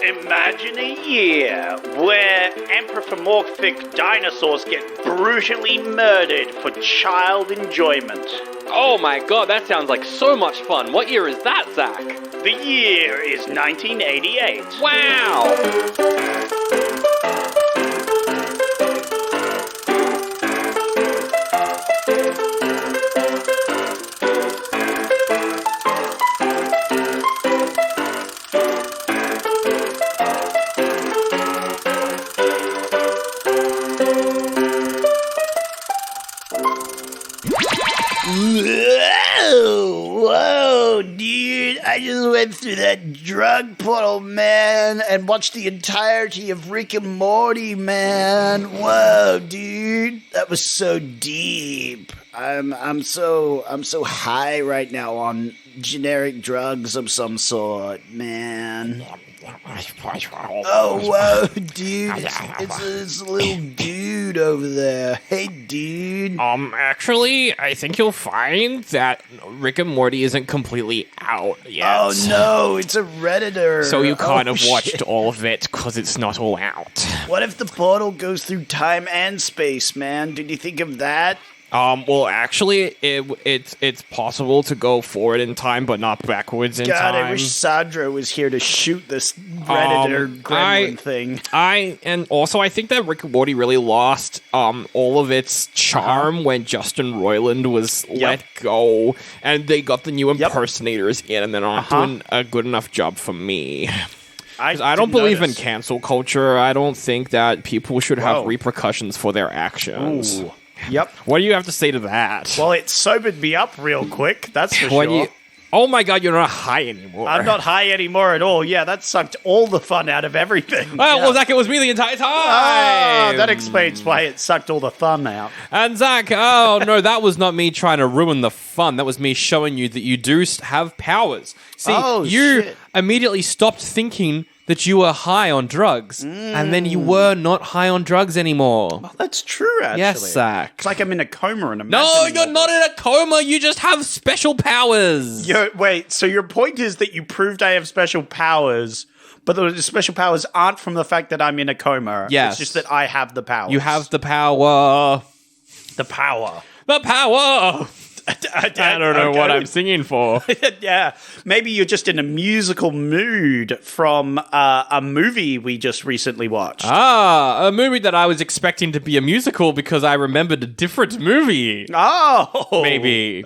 Imagine a year where anthropomorphic dinosaurs get brutally murdered for child enjoyment. Oh my god, that sounds like so much fun. What year is that, Zach? The year is 1988. Wow! Whoa, dude, I just went through that drug portal, man, and watched the entirety of Rick and Morty, man. Whoa, dude, that was so deep. I'm so high right now on generic drugs of some sort, man. Oh, whoa, dude, it's a little dude over there. Hey, dude. Actually, I think you'll find that Rick and Morty isn't completely out yet. Oh, no, it's a Redditor. So you kind of shit. watched all of it because it's not all out. What if the portal goes through time and space, man? Did you think of that? Well, actually, it's possible to go forward in time, but not backwards in God, time. I wish Sandra was here to shoot this Redditor gremlin thing. And also I think that Rick and Morty really lost all of its charm when Justin Roiland was let go, and they got the new impersonators in, and they're not doing a good enough job for me. I don't believe in cancel culture. I don't think that people should have repercussions for their actions. Ooh. Yep. What do you have to say to that? Well, it sobered me up real quick, that's for sure. Oh my god, you're not high anymore. I'm not high anymore at all. Yeah, that sucked all the fun out of everything. Well, Zach, it was me the entire time. Ah, that explains why it sucked all the fun out. And Zach, oh no, that was not me trying to ruin the fun. That was me showing you that you do have powers. See, you immediately stopped thinking that you were high on drugs, and then you were not high on drugs anymore. Oh, that's true, actually. Yes, Zach. It's like I'm in a coma and I'm No, you're not in a coma. You just have special powers. Wait, so your point is that you proved I have special powers, but the special powers aren't from the fact that I'm in a coma. Yes. It's just that I have the powers. You have the power. the power. The power. I don't know what I'm singing for. Yeah, maybe you're just in a musical mood from a movie we just recently watched. A movie that I was expecting to be a musical because I remembered a different movie. Oh, Maybe.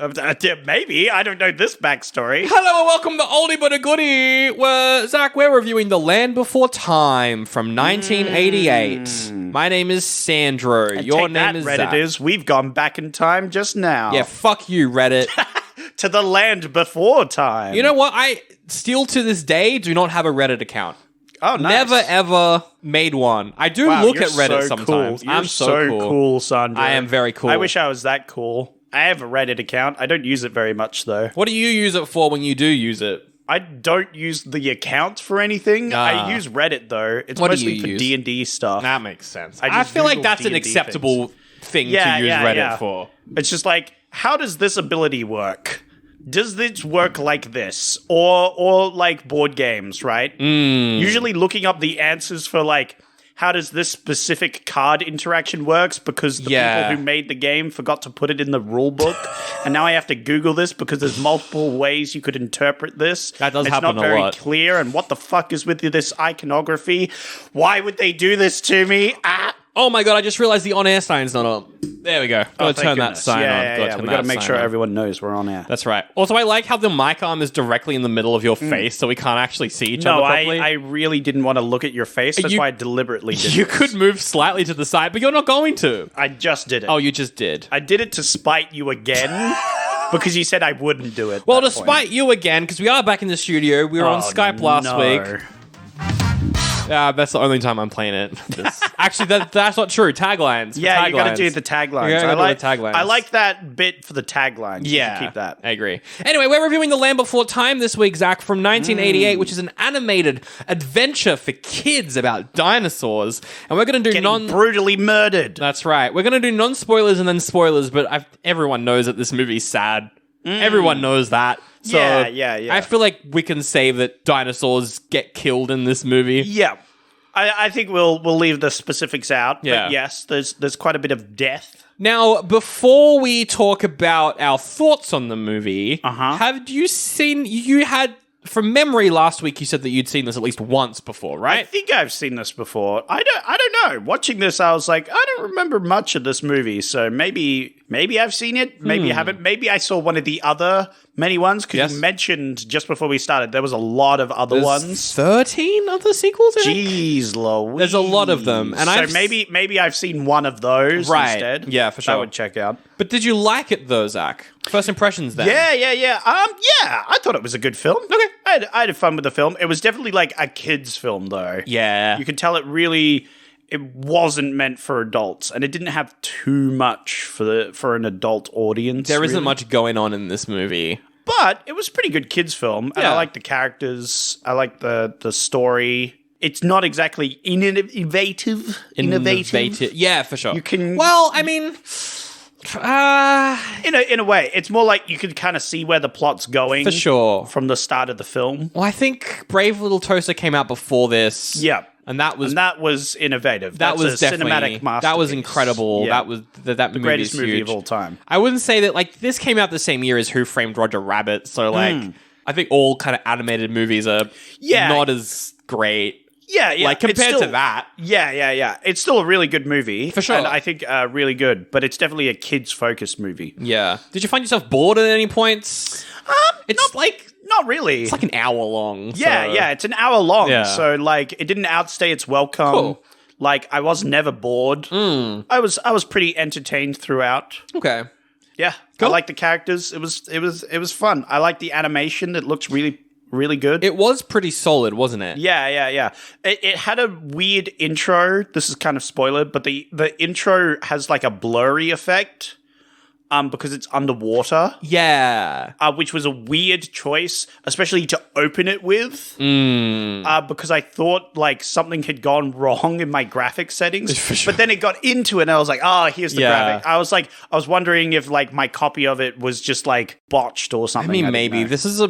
Maybe. I don't know this backstory. Hello and welcome to Oldie But a Goodie. Zach, we're reviewing The Land Before Time from 1988. My name is Sandro. Your name is Zach. Redditors. We've gone back in time just now. Yeah, fuck you, Reddit. To the land before time. You know what? I still to this day do not have a Reddit account. Oh, nice. Never ever made one. I do look at Reddit sometimes. Cool. I'm so cool, Sandra. I am very cool. I wish I was that cool. I have a Reddit account. I don't use it very much, though. What do you use it for when you do use it? I don't use the account for anything. I use Reddit, though. It's mostly for D&D stuff. That makes sense. I I feel like Google that's an D&D acceptable thing to use Reddit for. It's just like, how does this ability work? Does this work like this? Or like board games, right? Usually looking up the answers for like, how does this specific card interaction works because the people who made the game forgot to put it in the rule book. And now I have to Google this because there's multiple ways you could interpret this. That does happen a lot. It's not very clear. And what the fuck is with this iconography? Why would they do this to me? Oh my god, I just realized the on-air sign's not on. There we go. Gotta turn that sign on. Yeah. We gotta make sure everyone knows we're on air. That's right. Also, I like how the mic arm is directly in the middle of your face, so we can't actually see each other properly. I really didn't want to look at your face. That's why I deliberately did You could move slightly to the side, but you're not going to. I just did it. Oh, you just did. I did it to spite you again. Because you said I wouldn't do it. Well, to spite you again, because we are back in the studio. We were on Skype last week. That's the only time I'm playing it. Actually, that's not true. Taglines. Yeah, you got to do the taglines. I like that bit for the taglines. Yeah, keep that. I agree. Anyway, we're reviewing The Land Before Time this week, Zach, from 1988, which is an animated adventure for kids about dinosaurs. And we're going to do brutally murdered. That's right. We're going to do non-spoilers and then spoilers, but everyone knows that this movie's sad. Everyone knows that. So Yeah. I feel like we can say that dinosaurs get killed in this movie. Yeah. I think we'll leave the specifics out. Yeah. But yes, there's quite a bit of death. Now, before we talk about our thoughts on the movie, Uh-huh. have you seen, you had, from memory last week, you said that you'd seen this at least once before, I right? think I've seen this before. I don't know. Watching this, I was like, I don't remember much of this movie. So maybe I've seen it. Maybe I haven't. Maybe I saw one of the other many ones because Yes. you mentioned just before we started there was a lot of other ones. 13 other sequels, I think? Jeez Louise. There's a lot of them, and so maybe I've seen one of those Right. instead. Yeah, for sure. That would check out. But did you like it though, Zach? First impressions then? Yeah. Yeah, I thought it was a good film. Okay. I had fun with the film. It was definitely like a kid's film though. Yeah. You could tell it wasn't meant for adults, and it didn't have too much for an adult audience. There isn't really. much going on in this movie. But it was a pretty good kids' film, and Yeah. I like the characters. I like the story. It's not exactly innovative. Yeah, for sure. You can- Well, I mean, In a way, it's more like you can kind of see where the plot's going for sure. from the start of the film. Well, I think Brave Little Toaster came out before this. Yeah. And that was innovative. that That's was a definitely cinematic masterpiece. that was incredible. Yeah. That was that movie Greatest is movie huge. of all time. I wouldn't say that like this came out the same year as Who Framed Roger Rabbit, so like I think all kind of animated movies are Yeah. not as great. Yeah. Like It's compared still- to that. Yeah. It's still a really good movie. For sure. And I think really good, but it's definitely a kids-focused movie. Yeah. Did you find yourself bored at any points? It's like Not really. it's like an hour long. Yeah, it's an hour long. Yeah. So like it didn't outstay its welcome. Cool. Like I was never bored. I was pretty entertained throughout. Okay. Yeah. Cool. I like the characters. It was fun. I like the animation. It looks really good. It was pretty solid, wasn't it? Yeah. It had a weird intro. This is kind of spoiler, but the intro has like a blurry effect. Because it's underwater, Yeah. which was a weird choice, especially to open it with. Because I thought like something had gone wrong in my graphic settings, For sure. but then it got into it, and I was like, "Oh, here's the Yeah. graphic." I was wondering if like my copy of it was just like botched or I something. mean, didn't maybe know. this is a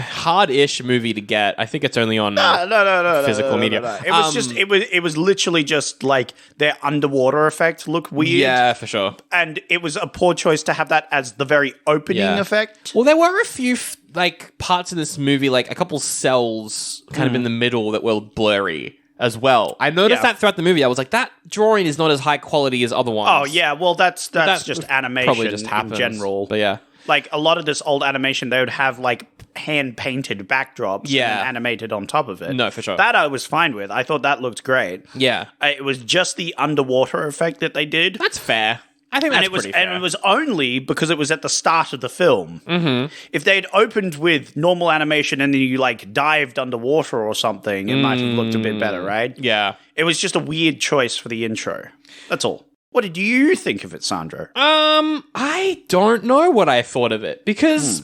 hard-ish movie to get. I think it's only on No, physical media. no. It was just it was literally just like their underwater effect looked weird. Yeah, for sure. And it was a poor choice to have that as the very opening Yeah. effect. Well, there were a few like parts of this movie, like a couple cells kind of in the middle that were blurry as well. I noticed Yeah. that throughout the movie. I was like, that drawing is not as high quality as other ones. Oh yeah, well that's That just animation probably just in happens, general. But yeah. Like a lot of this old animation, they would have like hand painted backdrops Yeah. and animated on top of it. No, for sure. That I was fine with. I thought that looked great. Yeah. It was just the underwater effect that they did. That's fair. I think that's pretty fair. And it was only because it was at the start of the film. Mm-hmm. If they had opened with normal animation and then you like dived underwater or something, it might have looked a bit better, right? Yeah. It was just a weird choice for the intro. That's all. What did you think of it, Sandro? I don't know what I thought of it because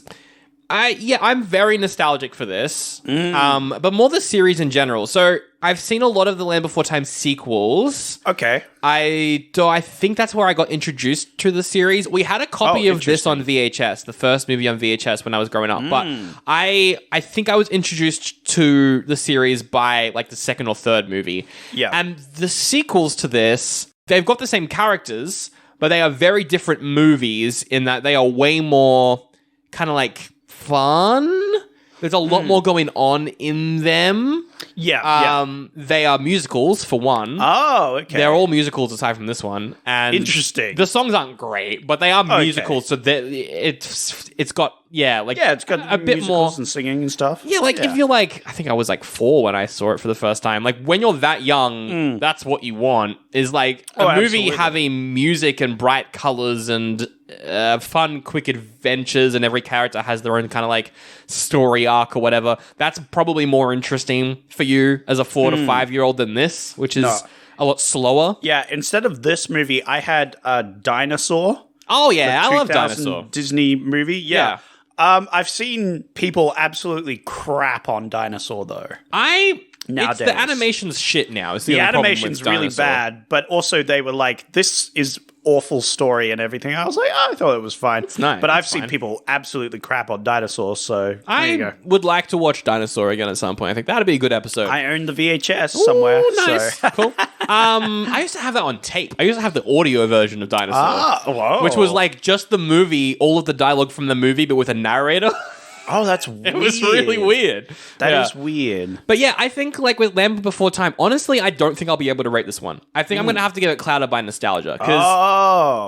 I'm very nostalgic for this. But more the series in general. So I've seen a lot of the Land Before Time sequels. Okay. I think that's where I got introduced to the series. We had a copy of this on VHS, the first movie on VHS when I was growing up. But I think I was introduced to the series by like the second or third movie. Yeah. And the sequels to this, they've got the same characters, but they are very different movies in that they are way more kind of like fun. There's a lot more going on in them. Yeah. They are musicals for one. Oh, okay. They're all musicals aside from this one. And Interesting. The songs aren't great, but they are Okay. musicals, so it's got it's got a bit more. musicals and singing and stuff. Yeah, like if you're like, I think I was like 4 when I saw it for the first time. Like when you're that young, that's what you want. Is like a movie absolutely. having music and bright colors and fun, quick adventures, and every character has their own kind of like story arc or whatever. That's probably more interesting for you as a 4 to 5-year-old than this, which is a lot slower. Yeah, instead of this movie, I had a Dinosaur. Oh yeah, I love 2000 Dinosaur. Disney movie. Yeah. I've seen people absolutely crap on Dinosaur though. It's Nowadays. The animation's shit now. It's the The only problem animation's with really Dinosaur. bad, but also they were like, this is awful story and everything. I was like, I thought it was fine. It's nice. But I've It's seen fine. people absolutely crap on dinosaurs, so there you I go. would like to watch Dinosaur again at some point. I think that'd be a good episode. I own the VHS somewhere. Ooh, nice. So. Cool. I used to have that on tape. I used to have the audio version of Dinosaur. Whoa. Which was like just the movie, all of the dialogue from the movie, but with a narrator. Oh, that's weird. It was really weird. That is weird. But yeah, I think like with Land Before Time, honestly, I don't think I'll be able to rate this one. I think I'm going to have to give it clouded by nostalgia because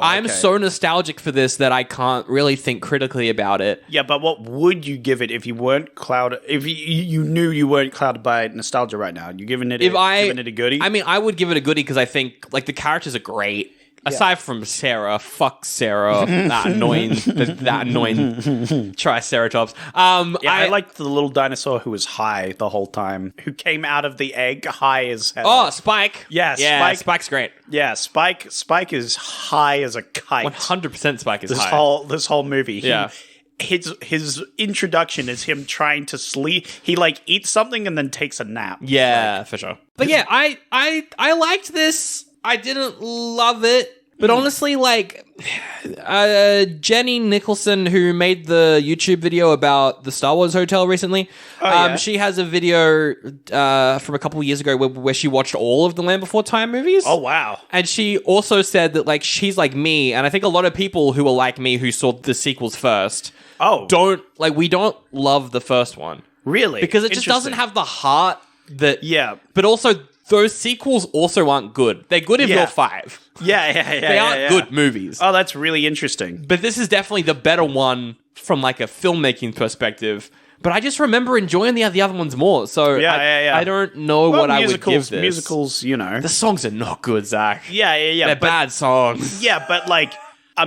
I'm so nostalgic for this that I can't really think critically about it. Yeah, but what would you give it if you weren't clouded? If you knew you weren't clouded by nostalgia right now, you giving it giving it a goodie? I mean, I would give it a goodie because I think like the characters are great. Aside from Sarah, fuck Sarah, that annoying Triceratops. I liked the little dinosaur who was high the whole time, who came out of the egg high as hell. Oh, Spike. Yeah, yeah, Spike. Spike's great. Yeah, Spike is high as a kite. 100% Spike is high. This whole movie. Yeah. His introduction is him trying to sleep. He like eats something and then takes a nap. Yeah, for sure. But yeah, I liked this. I didn't love it, but honestly, like Jenny Nicholson, who made the YouTube video about the Star Wars Hotel recently, she has a video from a couple of years ago where she watched all of the Land Before Time movies. Oh wow! And she also said that like she's like me, and I think a lot of people who are like me who saw the sequels first, we don't love the first one really because it just doesn't have the heart that but also. Those sequels also aren't good. They're good if you're 5. Yeah. They aren't good movies. Oh, that's really interesting. But this is definitely the better one from like a filmmaking perspective. But I just remember enjoying the other ones more. So I don't know what I would give this. Musicals, you know. The songs are not good, Zach. Yeah. They're bad songs. Yeah, but like a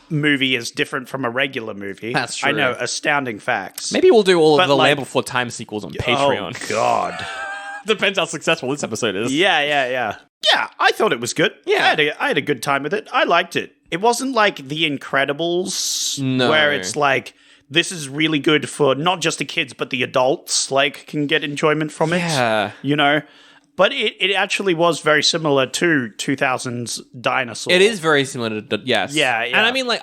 movie is different from a regular movie. That's true. I know, astounding facts. Maybe we'll do all of the Land Before Time sequels on Patreon. Oh, God. Depends how successful this episode is. Yeah. Yeah, I thought it was good. Yeah. I had a good time with it. I liked it. It wasn't like The Incredibles, where it's like, this is really good for not just the kids, but the adults, like, can get enjoyment from it. Yeah. You know? But it actually was very similar to 2000's Dinosaur. It is very similar to, yes. Yeah. And I mean, like,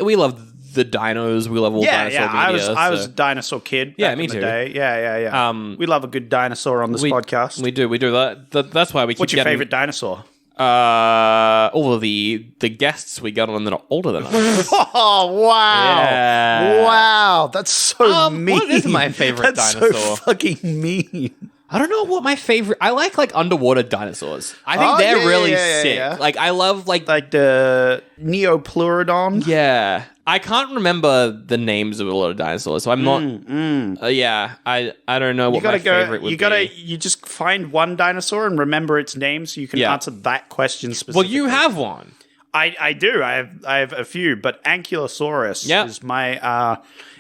we love the dinos. We love all dinosaur media. I was a dinosaur kid back in the day. Yeah. We love a good dinosaur on this podcast. We do. That's why we keep What's your favorite dinosaur? All of the guests we got on that are older than us. Oh, wow. Yeah. Wow. That's so mean. What is my favorite dinosaur? That's so fucking mean. I don't know what my favorite... I like underwater dinosaurs. I think they're really sick. Yeah. Like, I love, like the Neopleurodon. Yeah. I can't remember the names of a lot of dinosaurs, so I'm not... I don't know what my favorite would be. You just find one dinosaur and remember its name so you can answer that question specifically. Well, you have one. I do. I have a few, but Ankylosaurus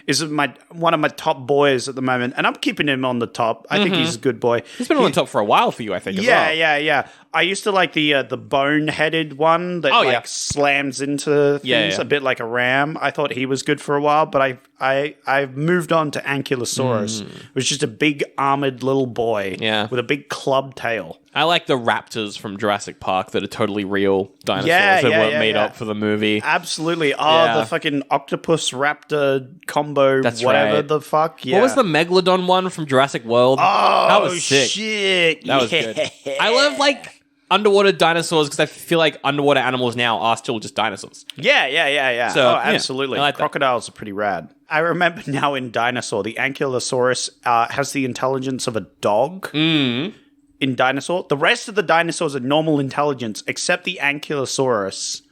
is one of my top boys at the moment, and I'm keeping him on the top. I think he's a good boy. He's been on the top for a while for you, I think. Yeah. I used to like the bone-headed one that slams into things a bit like a ram. I thought he was good for a while, but I've moved on to Ankylosaurus, which is just a big armored little boy with a big club tail. I like the raptors from Jurassic Park that are totally real dinosaurs that weren't made up for the movie. Absolutely. Oh, the fucking octopus raptor combo, whatever the fuck. Yeah. What was the Megalodon one from Jurassic World? Oh, that was sick. Shit. That was good. I love like underwater dinosaurs because I feel like underwater animals now are still just dinosaurs. Yeah. So, absolutely. I like Crocodiles are pretty rad. I remember now in Dinosaur, the Ankylosaurus has the intelligence of a dog. In Dinosaur. The rest of the dinosaurs are normal intelligence, except the Ankylosaurus.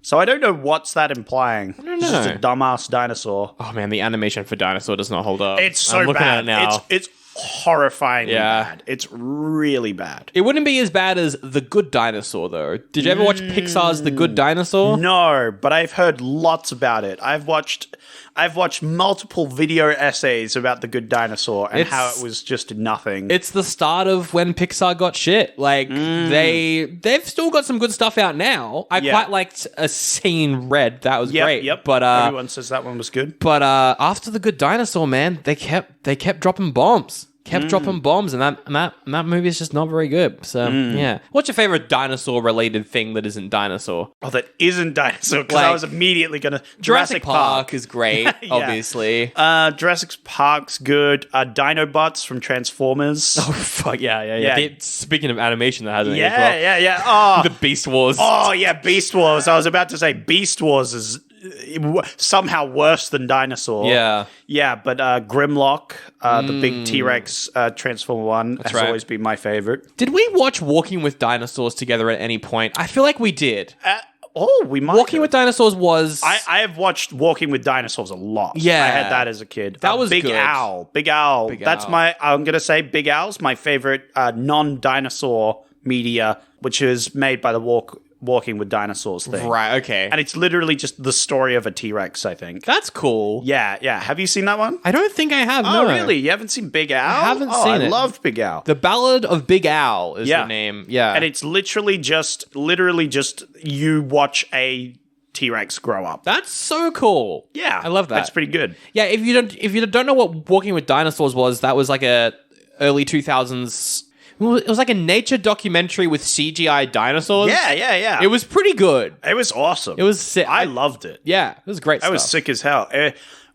So I don't know what's that implying. I don't know. It's just a dumbass dinosaur. Oh man, the animation for Dinosaur does not hold up. It's so I'm looking bad. at it now. It's horrifyingly bad. It's really bad. It wouldn't be as bad as The Good Dinosaur, though. Did you ever watch Pixar's The Good Dinosaur? No, but I've heard lots about it. I've watched multiple video essays about The Good Dinosaur and how it was just nothing. It's the start of when Pixar got shit. Like, they've still got some good stuff out now. I quite liked A Scene Red. That was great. Yep. But everyone says that one was good. But after The Good Dinosaur, man, they kept dropping bombs. kept dropping bombs, and that movie is just not very good. So yeah, what's your favorite dinosaur-related thing that isn't dinosaur? Oh, that isn't dinosaur, because I was immediately going to... Jurassic Park is great, obviously. Jurassic Park's good. Dinobots from Transformers. Oh, fuck, yeah. Speaking of animation that hasn't aged well. Yeah. Oh. The Beast Wars. Oh, yeah, Beast Wars. I was about to say Beast Wars is somehow worse than Dinosaur. Yeah, but Grimlock, the big T-Rex Transformer one, has always been my favorite. Did we watch Walking with Dinosaurs together at any point? I feel like we did. We might Walking with Dinosaurs was... I have watched Walking with Dinosaurs a lot. Yeah. I had that as a kid. That was Big good. Owl. Big Owl. That's I'm going to say Big Owl's my favorite non-dinosaur media, which is made by the Walking with Dinosaurs thing. Right, okay. And it's literally just the story of a T-Rex, I think. That's cool. Yeah. Have you seen that one? I don't think I have, Oh, no. really? You haven't seen Big Owl? I haven't seen it. I loved Big Owl. The Ballad of Big Owl is the name. Yeah. And it's literally just you watch a T-Rex grow up. That's so cool. Yeah. I love that. That's pretty good. Yeah, if you don't know what Walking with Dinosaurs was, that was like a early 2000s... It was like a nature documentary with CGI dinosaurs. Yeah. It was pretty good. It was awesome. It was sick. I loved it. Yeah, it was great stuff. I was sick as hell.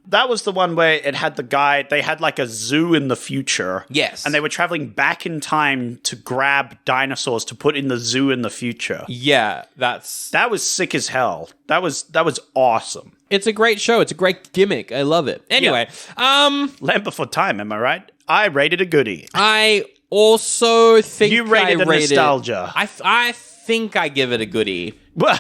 That was the one where it had the guy, they had like a zoo in the future. Yes. And they were traveling back in time to grab dinosaurs to put in the zoo in the future. Yeah, that was sick as hell. That was awesome. It's a great show. It's a great gimmick. I love it. Anyway, Land Before Time, am I right? I rated a goodie. I also think you rated a nostalgia. I think I give it a goodie. Well,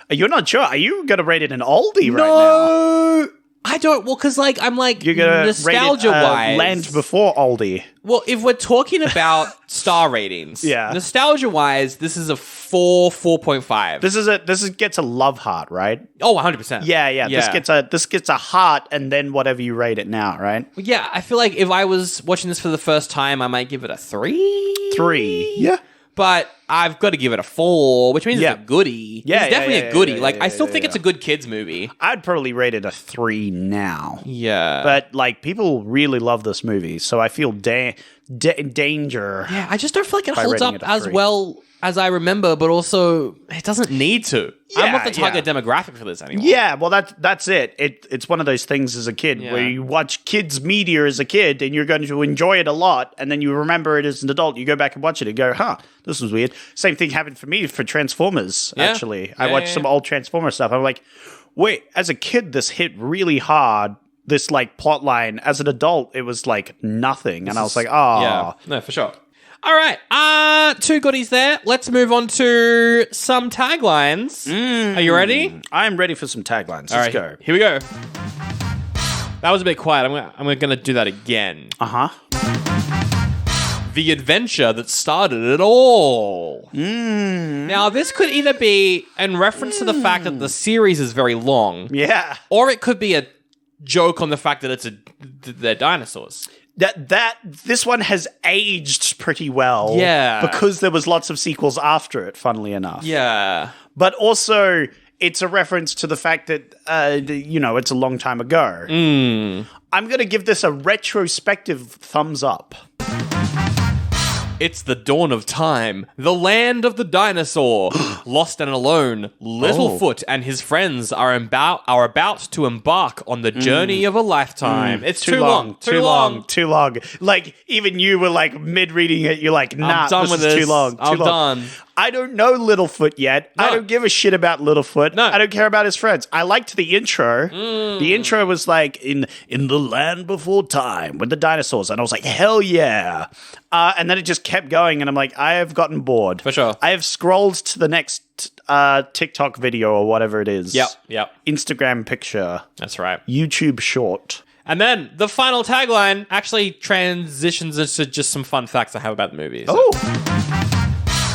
you're not sure. Are you going to rate it an oldie right now? No, I don't. Well, because I'm you're gonna nostalgia-wise. Land Before oldie. Well, if we're talking about star ratings, nostalgia-wise, this is a 4.5. This gets a love heart, right? Oh, 100%. Yeah. This gets a heart, and then whatever you rate it now, right? Yeah, I feel like if I was watching this for the first time, I might give it a 3. 3. Yeah. But I've got to give it a 4, which means it's a goodie. Yeah, it's definitely a goodie. I still think it's a good kids movie. I'd probably rate it a 3 now. Yeah. But, people really love this movie, so I feel danger. Yeah, I just don't feel like it holds up as well as I remember, but also it doesn't need to. I'm not the target demographic for this anymore. Yeah, well, that's it. It's one of those things as a kid where you watch kids' media as a kid and you're going to enjoy it a lot, and then you remember it as an adult. You go back and watch it and go, this was weird. Same thing happened for me for Transformers, actually. I watched some old Transformer stuff. I'm like, wait, as a kid, this hit really hard. This, plot line. As an adult, it was, nothing. And I was like, Yeah, no, for sure. All right, 2 goodies there. Let's move on to some taglines. Are you ready? I'm ready for some taglines. Let's go. Here we go. That was a bit quiet. I'm going to do that again. The adventure that started it all. Now, this could either be in reference to the fact that the series is very long. Yeah. Or it could be a joke on the fact that they're dinosaurs. This one has aged pretty well. Yeah. Because there was lots of sequels after it, funnily enough. Yeah. But also, it's a reference to the fact that, it's a long time ago. I'm going to give this a retrospective thumbs up. It's the dawn of time, the land of the dinosaur. Lost and alone, Littlefoot and his friends are about to embark on the journey of a lifetime. It's too long. Too long. Even you were mid-reading it, you're like, nah, I'm done with this. Too long. I'm done. I don't know Littlefoot yet. No. I don't give a shit about Littlefoot. No. I don't care about his friends. I liked the intro. The intro was in the land before time with the dinosaurs. And I was like, hell yeah. And then it just kept going. And I'm like, I have gotten bored. For sure. I have scrolled to the next TikTok video or whatever it is. Yep. Instagram picture. That's right. YouTube short. And then the final tagline actually transitions into just some fun facts I have about the movie. So. Oh.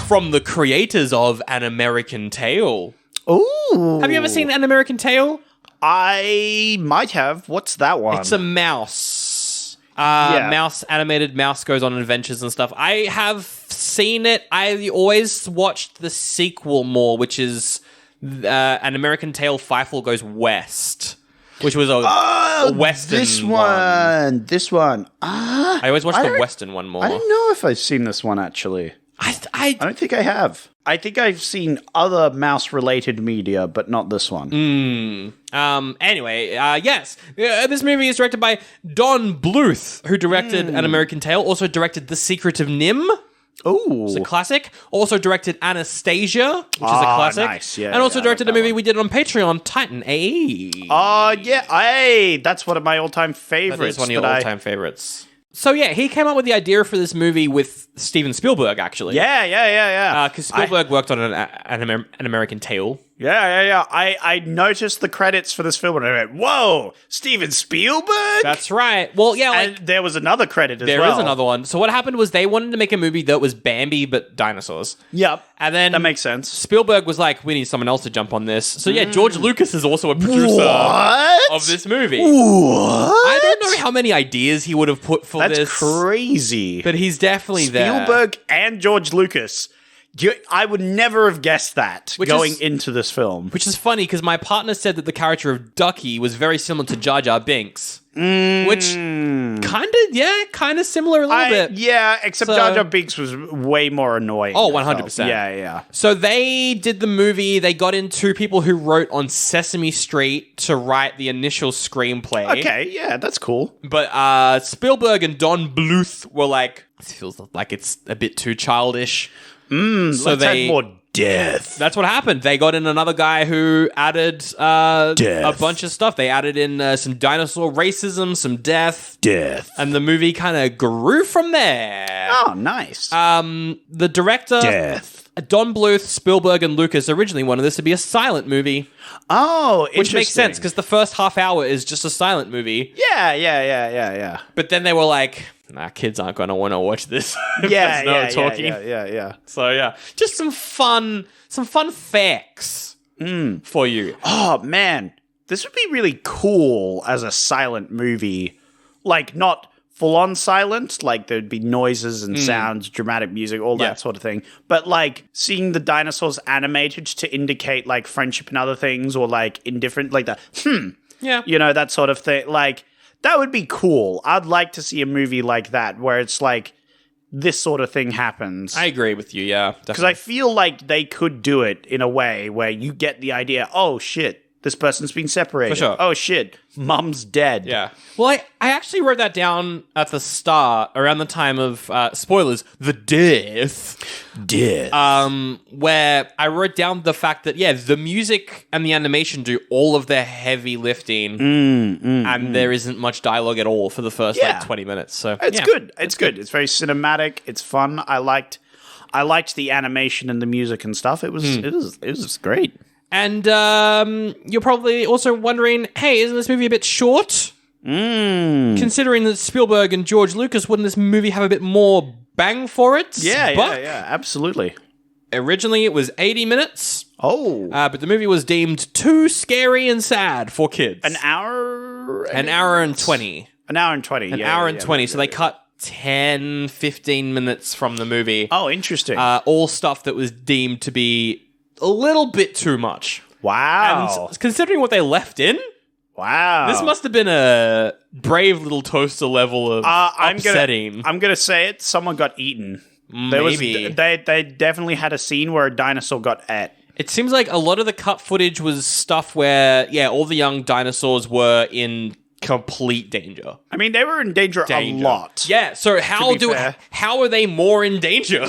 From the creators of An American Tail. Ooh. Have you ever seen An American Tail? I might have. What's that one? It's a mouse. Animated mouse goes on adventures and stuff. I have seen it. I always watched the sequel more, which is An American Tail Fievel Goes West. which was a Western This one. This one. I always watch the Western one more. I don't know if I've seen this one, actually. I don't think I have. I think I've seen other mouse-related media, but not this one. Anyway, yes. This movie is directed by Don Bluth, who directed An American Tail, also directed The Secret of Nim. Oh, It's a classic. Also directed Anastasia, which is a classic. Nice. Yeah, and also I directed like a movie that we did on Patreon, Titan. That's one of my all-time favorites. That is one of your all-time favorites. So yeah, he came up with the idea for this movie with Steven Spielberg, actually. Yeah. Because Spielberg worked on an American Tail. Yeah. I noticed the credits for this film and I went, whoa, Steven Spielberg? That's right. Well, yeah, and there was another credit as well. There is another one. So what happened was they wanted to make a movie that was Bambi but dinosaurs. Yep. And then that makes sense. Spielberg was like, we need someone else to jump on this. So yeah, George Lucas is also a producer of this movie. What? I don't know how many ideas he would have put for this. That's crazy. But he's definitely there. Spielberg and George Lucas. I would never have guessed that going into this film. Which is funny because my partner said that the character of Ducky was very similar to Jar Jar Binks. Which kind of similar a little bit. Yeah, except Jar Jar Binks was way more annoying. Oh, 100%. Yeah. So they did the movie. They got into people who wrote on Sesame Street to write the initial screenplay. Okay, yeah, that's cool. But Spielberg and Don Bluth were like, this feels like it's a bit too childish. So let's add more death. That's what happened. They got in another guy who added a bunch of stuff. They added in some dinosaur racism, some death. And the movie kind of grew from there. Oh, nice. The director, Don Bluth, Spielberg, and Lucas originally wanted this to be a silent movie. Oh, interesting. Which makes sense because the first half hour is just a silent movie. Yeah. But then they were like, nah, kids aren't going to want to watch this. Yeah. So yeah, just some fun facts for you. Oh man, this would be really cool as a silent movie. Like not full on silent, like there'd be noises and sounds, dramatic music, all that sort of thing. But like seeing the dinosaurs animated to indicate like friendship and other things, or like indifferent, like that. You know, that sort of thing. Like that would be cool. I'd like to see a movie like that where it's like this sort of thing happens. I agree with you, yeah. Because I feel like they could do it in a way where you get the idea, oh shit, this person's been separated. For sure. Oh shit, mum's dead. Yeah. Well, I actually wrote that down at the start, around the time of, spoilers, the death. Where I wrote down the fact that, the music and the animation do all of their heavy lifting, and there isn't much dialogue at all for the first, 20 minutes. So It's good. It's good. It's very cinematic. It's fun. I liked the animation and the music and stuff. It was great. And you're probably also wondering, hey, isn't this movie a bit short? Considering that Spielberg and George Lucas, wouldn't this movie have a bit more bang for it? Yeah, absolutely. Originally, it was 80 minutes. Oh. But the movie was deemed too scary and sad for kids. An hour and 20. An hour and 20. So they cut 10, 15 minutes from the movie. Oh, interesting. All stuff that was deemed to be a little bit too much. Wow. And considering what they left in, this must have been a brave little toaster level of upsetting. I'm gonna say it. Someone got eaten. Maybe. They definitely had a scene where a dinosaur got ate. It seems like a lot of the cut footage was stuff where, all the young dinosaurs were in complete danger. I mean, they were in danger. A lot. Yeah, so how are they more in danger?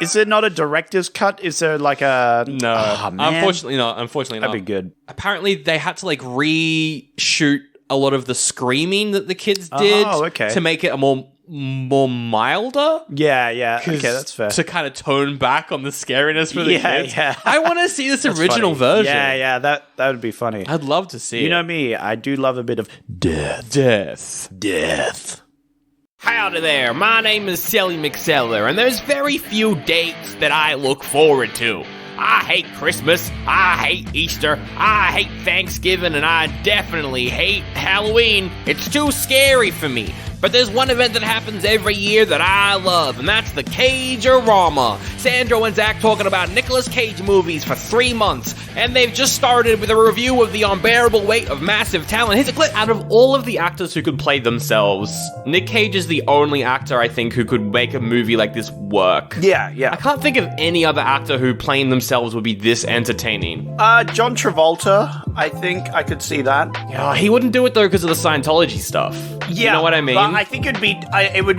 Is there not a director's cut? Is there like a... No. Oh, man. Unfortunately not. That'd be good. Apparently, they had to reshoot a lot of the screaming that the kids did to make it a more milder. Yeah. Okay, that's fair. To kind of tone back on the scariness for the kids. Yeah. I want to see this original version. Yeah, that would be funny. I'd love to see it. You know me, I do love a bit of death. Howdy there, my name is Sally McSeller, and there's very few dates that I look forward to. I hate Christmas, I hate Easter, I hate Thanksgiving, and I definitely hate Halloween. It's too scary for me. But there's one event that happens every year that I love, and that's the Cage-a-rama. Sandro and Zach talking about Nicolas Cage movies for 3 months, and they've just started with a review of The Unbearable Weight of Massive Talent. Here's a clip. Out of all of the actors who could play themselves, Nick Cage is the only actor, I think, who could make a movie like this work. Yeah. I can't think of any other actor who playing themselves would be this entertaining. John Travolta, I think I could see that. Yeah, he wouldn't do it though because of the Scientology stuff. Yeah, you know what I mean? But I think it would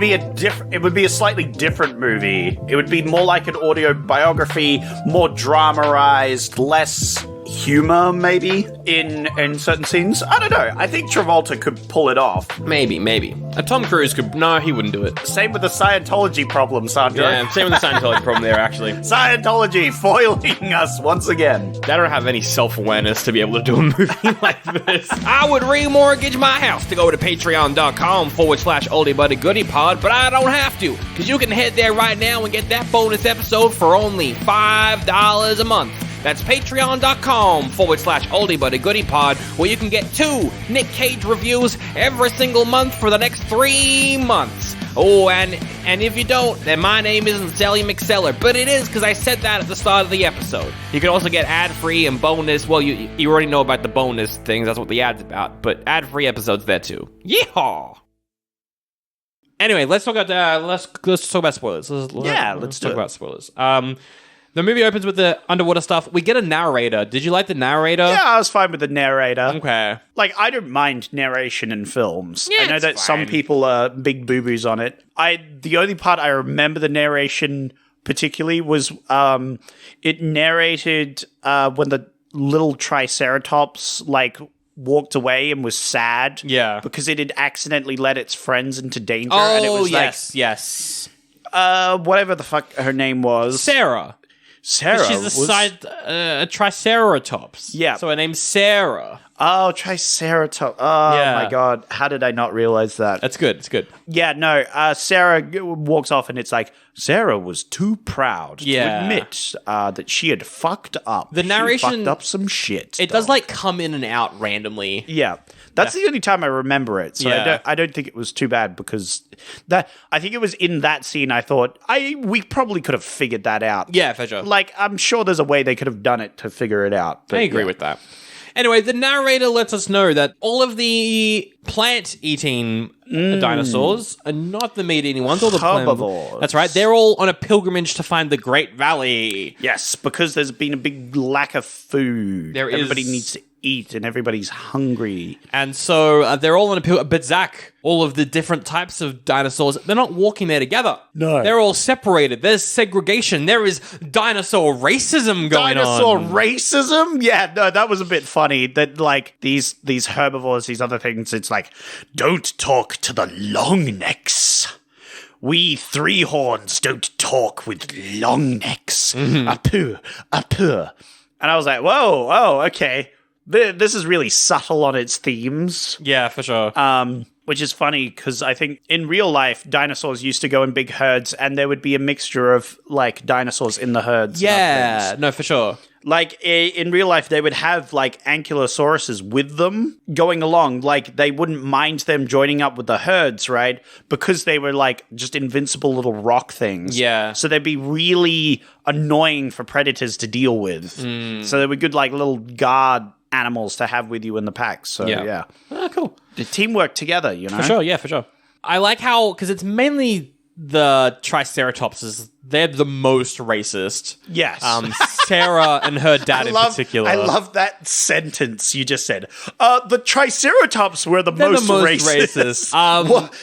be a slightly different movie. It would be more like an autobiography, more dramatized, less humor maybe in certain scenes. I don't know. I think Travolta could pull it off. Maybe. Tom Cruise could. No, he wouldn't do it. Same with the Scientology problem, Sandro. Yeah, same with the Scientology problem there, actually. Scientology foiling us once again. They don't have any self-awareness to be able to do a movie like this. I would remortgage my house to go to patreon.com/oldiebuddygoodypod, but I don't have to, because you can head there right now and get that bonus episode for only $5 a month. That's patreon.com/oldiebuddygoodypod, where you can get 2 Nick Cage reviews every single month for the next 3 months. Oh, and if you don't, then my name isn't Sally McSeller, but it is because I said that at the start of the episode. You can also get ad-free and bonus. Well, you already know about the bonus things. That's what the ad's about. But ad-free episodes there too. Yeehaw! Anyway, let's talk about let's talk about spoilers. Let's talk about spoilers. The movie opens with the underwater stuff. We get a narrator. Did you like the narrator? Yeah, I was fine with the narrator. Okay. Like, I don't mind narration in films. Yeah, I know it's that fine. some people are big boo-boos on it. The only part I remember the narration particularly was it narrated when the little Triceratops, walked away and was sad. Yeah. Because it had accidentally let its friends into danger. And it was yes. whatever the fuck her name was. Sarah. She's a Triceratops. Yeah. So her name's Sarah. Oh, Triceratops. Oh, Yeah. my God. How did I not realize that? That's good. It's good. Yeah, no. Sarah walks off and it's like, Sarah was too proud to admit that she had fucked up. The narration- She fucked up some shit. It does come in and out randomly. Yeah. That's the only time I remember it. So Yeah. I don't think it was too bad because I think it was in that scene I thought we probably could have figured that out. Yeah, for sure. I'm sure there's a way they could have done it to figure it out. But I agree with that. Anyway, the narrator lets us know that all of the plant-eating dinosaurs are not the meat-eating ones. All the Herbivores. That's right. They're all on a pilgrimage to find the Great Valley. Yes, because there's been a big lack of food. Everybody needs to eat and everybody's hungry. And so they're all on a pilgrimage. But Zach, all of the different types of dinosaurs, they're not walking there together. No. They're all separated. There's segregation. There is dinosaur racism going on. Dinosaur racism? Yeah, no, that was a bit funny. That these herbivores, these other things, it's like, don't talk to the long necks. We three horns don't talk with long necks. Apoo, apoo. And I was like, whoa, oh, okay. This is really subtle on its themes. Yeah, for sure. Which is funny because I think in real life, dinosaurs used to go in big herds and there would be a mixture of dinosaurs in the herds. Yeah, no, for sure. In real life, they would have ankylosauruses with them going along. They wouldn't mind them joining up with the herds, right? Because they were just invincible little rock things. Yeah. So they'd be really annoying for predators to deal with. So they were good little guard animals to have with you in the pack. So yeah. Ah, cool. The teamwork together, you know? For sure, yeah, for sure. I like how, because it's mainly the Triceratopses, they're the most racist. Yes. Sarah and her dad in particular. I love that sentence you just said. The Triceratops were the most racist.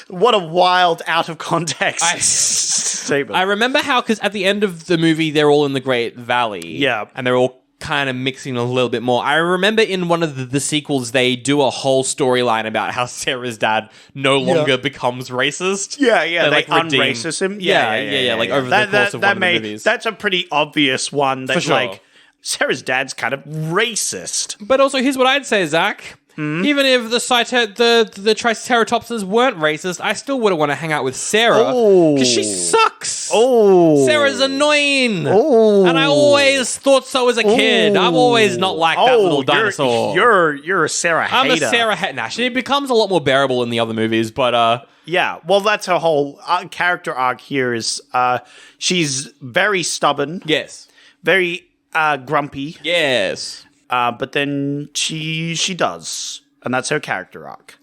What a wild, out of context statement. I remember how, because at the end of the movie, they're all in the Great Valley. Yeah. And they're all kind of mixing a little bit more. I remember in one of the sequels, they do a whole storyline about how Sarah's dad no longer becomes racist. Yeah, They, they unracist him. Yeah. over the course of one of the movies. That's a pretty obvious one that, For sure. Sarah's dad's kind of racist. But also, here's what I'd say, Zach. Even if the Triceratopses weren't racist, I still wouldn't want to hang out with Sarah because she sucks. Oh. Sarah's annoying. Oh. And I always thought so as a kid. I'm always not like that little dinosaur. You're a Sarah I'm hater. a Sarah hater. Actually, it becomes a lot more bearable in the other movies, but Yeah, well, that's her whole character arc here is she's very stubborn, yes. very grumpy, Yes. but then she does, and that's her character arc.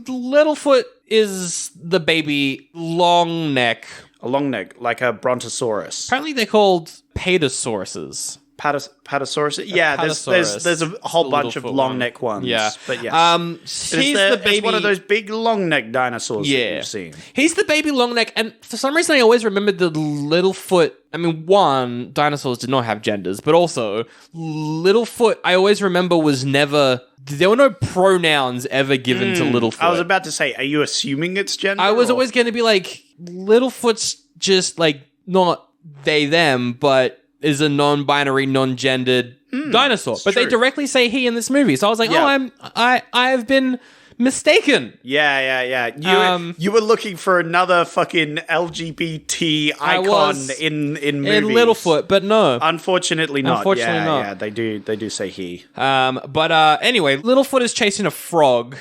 Littlefoot is the baby long neck. A long neck, like a brontosaurus. Apparently they're called patosauruses. Patasaurus? Yeah, Apatosaurus. there's a whole The bunch of Littlefoot long one. neck ones. Yeah. But yes. He's the baby. It's one of those big long neck dinosaurs that Yeah. you've seen. He's the baby long neck, and for some reason I always remembered the Littlefoot. I mean, one, dinosaurs did not have genders, but also Littlefoot, I always remember was never. There were no pronouns ever given to Littlefoot. I was about to say, are you assuming it's gender? I was or- always going to be like, Littlefoot's just like not they, them, but is a non-binary, non-gendered dinosaur. But they true. directly say he in this movie. So I was like, Yeah. I've been mistaken. Yeah. You were looking for another fucking LGBT icon was in movies. In Littlefoot, but no. Unfortunately not. Unfortunately not. Yeah, they do say he. But anyway, Littlefoot is chasing a frog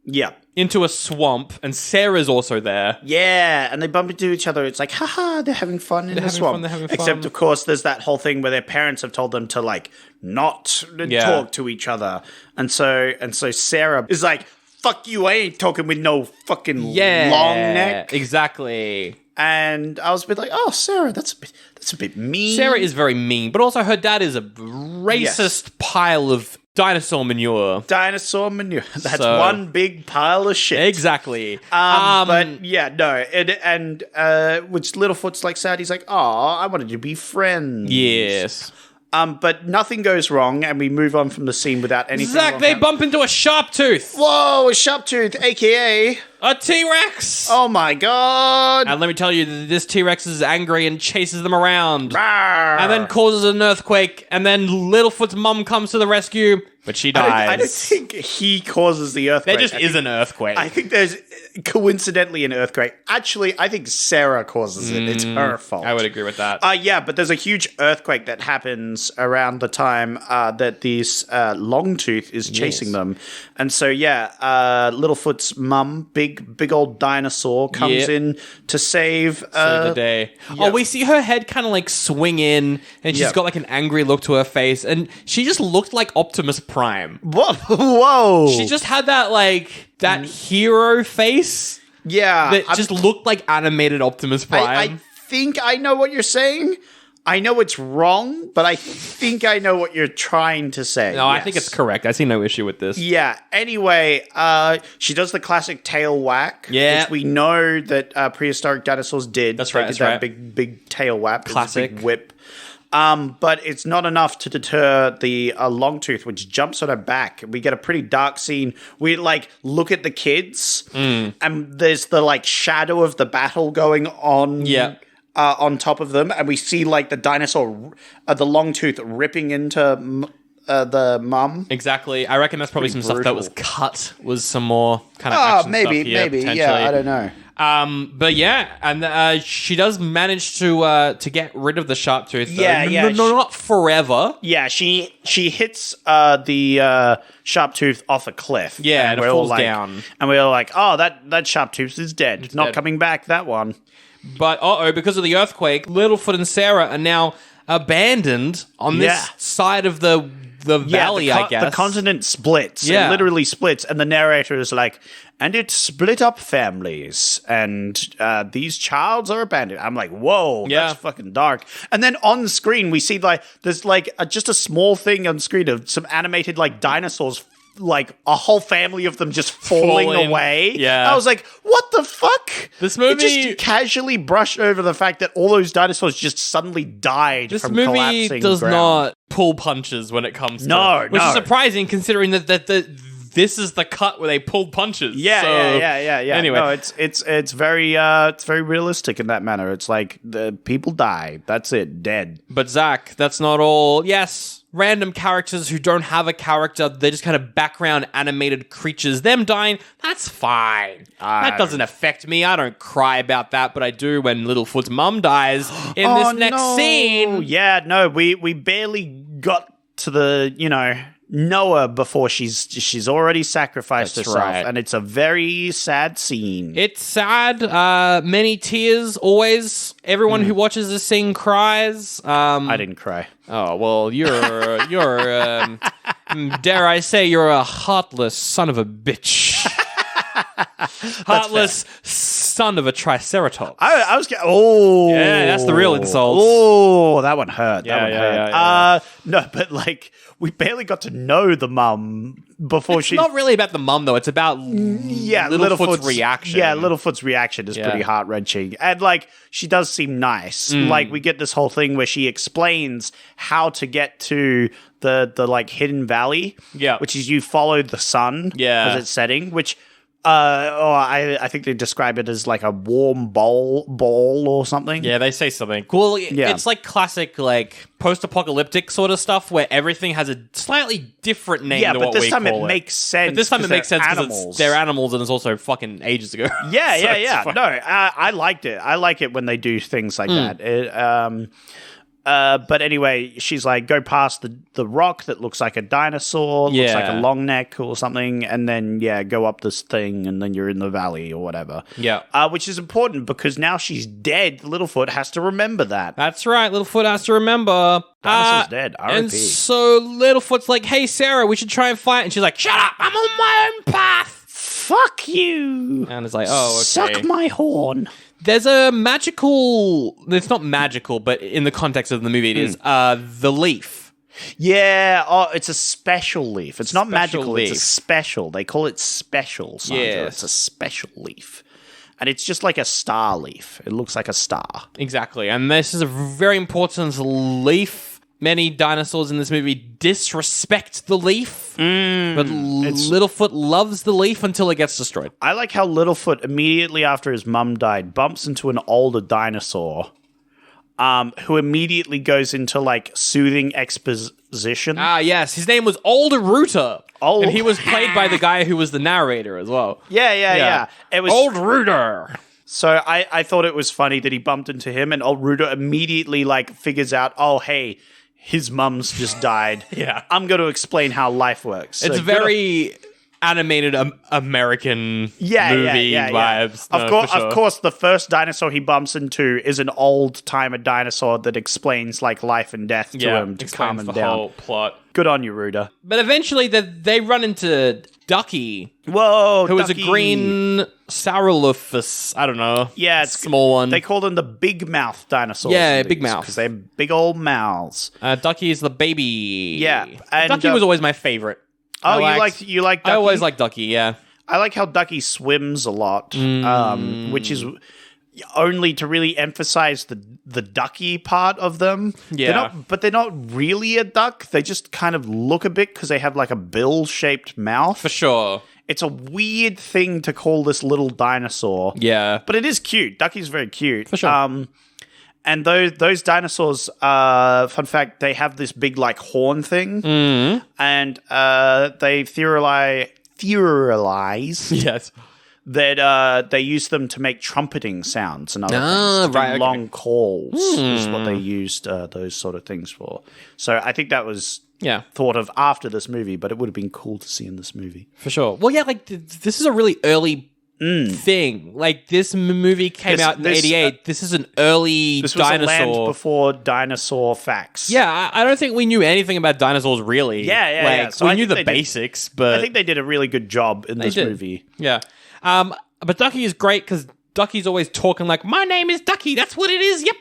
Yeah. into a swamp, and Sarah's also there. Yeah, and they bump into each other. It's like, haha, they're having fun in the having swamp. fun, they're having Except, fun. of course, there's that whole thing where their parents have told them to, like, not Yeah. talk to each other. And so Sarah is like, fuck you, I ain't talking with no fucking Yeah, long neck. exactly. And I was a bit like, oh, Sarah, that's a bit mean. Sarah is very mean, but also her dad is a racist pile of dinosaur manure. Dinosaur manure. That's So- one big pile of shit. Exactly. But yeah, no, and which Littlefoot's like sad. He's like, "Oh, I wanted to be friends." Yes. But nothing goes wrong, and we move on from the scene without anything. Zach, wrong they happening. bump into a sharp tooth. Whoa, a Sharptooth, aka A T-Rex. oh my god, And let me tell you, this T-Rex is angry and chases them around. Rawr. And then causes an earthquake, and then Littlefoot's mum comes to the rescue, but she dies. I don't think he causes the earthquake. there just is an earthquake. I think there's coincidentally an earthquake. Actually, I think Sarah causes it. It's her fault. I would agree with that. Yeah, but there's a huge earthquake that happens around the time that this Longtooth is chasing them. And so, Littlefoot's mum, big old dinosaur, comes Yep. in to save the day. Oh, we see her head kind of like swing in, and she's Yep. got like an angry look to her face, and she just looked like Optimus Prime. Whoa! She just had that hero face yeah, that just looked like animated Optimus Prime. I think I know what you're saying. I know it's wrong, but I think I know what you're trying to say. No, I Yes. think it's correct. I see no issue with this. Yeah. Anyway, she does the classic tail whack, Yeah. which we know that prehistoric dinosaurs did. That's They right, did that's that right. big tail whack, It was a Classic. big whip. But it's not enough to deter the Longtooth, which jumps on her back. We get a pretty dark scene. We look at the kids, and there's the shadow of the battle going on. Yeah. On top of them, and we see the dinosaur, the Longtooth ripping into the mum. Exactly. I reckon that's probably some Pretty stuff that brutal. was cut, was some more kind of Oh, action maybe, stuff here, potentially. yeah, I don't know. But yeah, and she does manage to get rid of the Sharptooth. Though. Yeah. No, not forever. Yeah, she hits the Sharptooth off a cliff. Yeah, and it we're all falls down. And we're like, oh, that Sharptooth is dead. Not dead. coming back, that one. But because of the earthquake, Littlefoot and Sarah are now abandoned on this Yeah. side of the valley, I guess. The continent splits. Yeah. It literally splits. And the narrator is like, and it split up families. And these childs are abandoned. I'm like, whoa, Yeah. that's fucking dark. And then on screen, we see there's just a small thing on screen of some animated dinosaurs, a whole family of them just falling away. Yeah. I was like, what the fuck? This It movie- just casually brushed over the fact that all those dinosaurs just suddenly died This from movie collapsing does ground. not pull punches when it comes to No, which no. is surprising considering that this is the cut where they pulled punches. Yeah. Anyway. No, it's very realistic in that manner. It's like the people die. That's it. Dead. But Zach, that's not all. Yes, random characters who don't have a character, they're just kind of background animated creatures. Them dying, that's fine. That doesn't affect me. I don't cry about that, but I do when Littlefoot's mum dies in this next scene. Yeah, no, we barely got to the, Noah before she's already sacrificed That's herself, right. and it's a very sad scene. It's sad. Many tears. Always. Everyone who watches this scene cries. I didn't cry. Oh well, you're dare I say you're a heartless son of a bitch. Heartless son of a triceratops. I was yeah, that's the real insult. Oh, that one hurt. Yeah. No, but like we barely got to know the mum before It's not really about the mum though. It's about Littlefoot's reaction. Yeah, Littlefoot's reaction is pretty heart wrenching, and like she does seem nice. Like we get this whole thing where she explains how to get to the like hidden valley. Yeah, which is you follow the sun. Yeah, as it's setting, which. I think they describe it as like a warm ball or something. Yeah, they say something. Well, it's like classic, like post-apocalyptic sort of stuff where everything has a slightly different name. But this time it makes sense. But this time it makes sense because they're animals and it's also fucking ages ago. Yeah. No, I liked it. I like it when they do things like that. But anyway, she's like, go past the rock that looks like a dinosaur, looks like a long neck or something, and then, go up this thing, and then you're in the valley or whatever. Yeah. Which is important because now she's dead. Littlefoot has to remember that. That's right. Littlefoot has to remember. Dinosaur's dead. R.I.P. And so Littlefoot's like, hey, Sarah, we should try and fight. And she's like, shut up. I'm on my own path. Fuck you. And it's like, oh, okay. Suck my horn. There's a magical... It's not magical, but in the context of the movie, it is the leaf. Yeah, it's a special leaf. It's not magical, leaf. It's a special. They call it special, Sandra. Yes. It's a special leaf. And it's just like a star leaf. It looks like a star. Exactly. And this is a very important leaf. Many dinosaurs in this movie disrespect the leaf, but Littlefoot loves the leaf until it gets destroyed. I like how Littlefoot, immediately after his mum died, bumps into an older dinosaur who immediately goes into, like, soothing exposition. Ah, yes. His name was Old Rooter. And he was played by the guy who was the narrator as well. Yeah. It was Old Rooter. So I thought it was funny that he bumped into him, and Old Rooter immediately, like, figures out, oh, hey, his mum's just died. Yeah. I'm going to explain how life works. It's very animated American movie vibes. Of course, the first dinosaur he bumps into is an old-timer dinosaur that explains, like, life and death to him to calm him down. Whole plot. Good on you, Rooter. But eventually they run into Ducky. Whoa, who is a Ducky. green Saurolophus. I don't know. Yeah, it's small one. They call them the big mouth dinosaurs. Yeah, big mouth. Because they have big old mouths. Ducky is the baby. Yeah. And, Ducky was always my favorite. Oh, you like Ducky? I always liked Ducky, yeah. I like how Ducky swims a lot, which is only to really emphasize the ducky part of them. Yeah. They're not really a duck. They just kind of look a bit because they have like a bill-shaped mouth. For sure. It's a weird thing to call this little dinosaur. Yeah. But it is cute. Ducky's very cute. For sure. And those dinosaurs, fun fact, they have this big like horn thing. And they theorize yes. that they use them to make trumpeting sounds and other things. To do long calls is what they used those sort of things for. So I think that was thought of after this movie, but it would have been cool to see in this movie. For sure. Well, yeah, like this is a really early thing. Like this movie came out in 88. This is an early this was dinosaur. A land before dinosaur facts. Yeah, I don't think we knew anything about dinosaurs really. Yeah. So we knew the basics, but I think they did a really good job in this movie. Yeah. But Ducky is great because Ducky's always talking like, my name is Ducky, that's what it is, yep.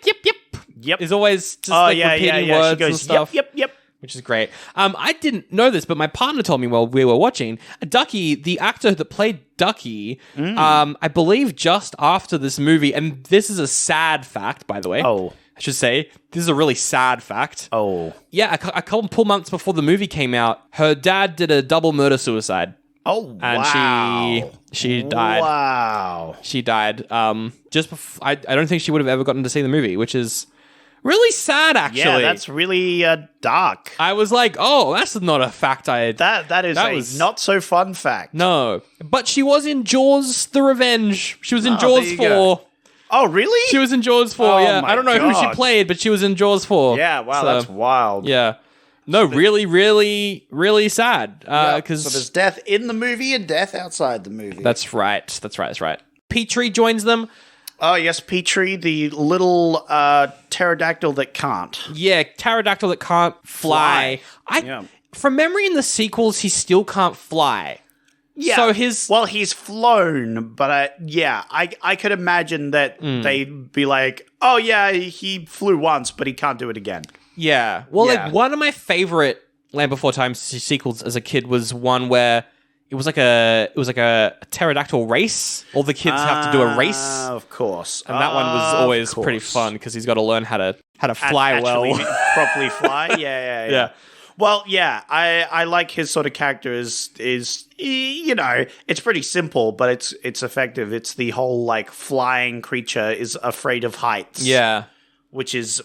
He's always just repeating words she goes, and stuff. Yep. Which is great. I didn't know this, but my partner told me while we were watching, Ducky, the actor that played Ducky, I believe just after this movie, and this is a sad fact, by the way. Oh. I should say, this is a really sad fact. Oh. Yeah, a couple months before the movie came out, her dad did a double murder-suicide. Oh, and wow. she died. Wow. She died. Just before, I don't think she would have ever gotten to see the movie, which is really sad. Actually, Yeah, that's really dark. I was like, oh, that's not a fact. That is not so fun fact. No, but she was in Jaws: The Revenge. She was in there Jaws you 4. go. Oh, really? She was in Jaws 4. Oh Yeah, my I don't know who she God. played, but she was in Jaws 4. Yeah, wow, So, that's wild. Yeah. No, really, really, really sad. So Because there's death in the movie and death outside the movie. that's right. Petrie joins them. Oh, yes, Petrie, the little pterodactyl that can't. Yeah, pterodactyl that can't fly. Yeah. From memory, in the sequels, he still can't fly. Yeah. So his Well, he's flown, but I could imagine that they'd be like, oh, yeah, he flew once, but he can't do it again. Yeah. Well, Yeah. like one of my favorite Land Before Time sequels as a kid was one where it was like a pterodactyl race. All the kids have to do a race, Of course. and that one was Of always pretty course. fun because he's got to learn how to fly Actually well. properly fly. Yeah. Yeah. Well, yeah, I like his sort of character is you know, it's pretty simple, but it's effective. It's the whole like flying creature is afraid of heights. Yeah. Which is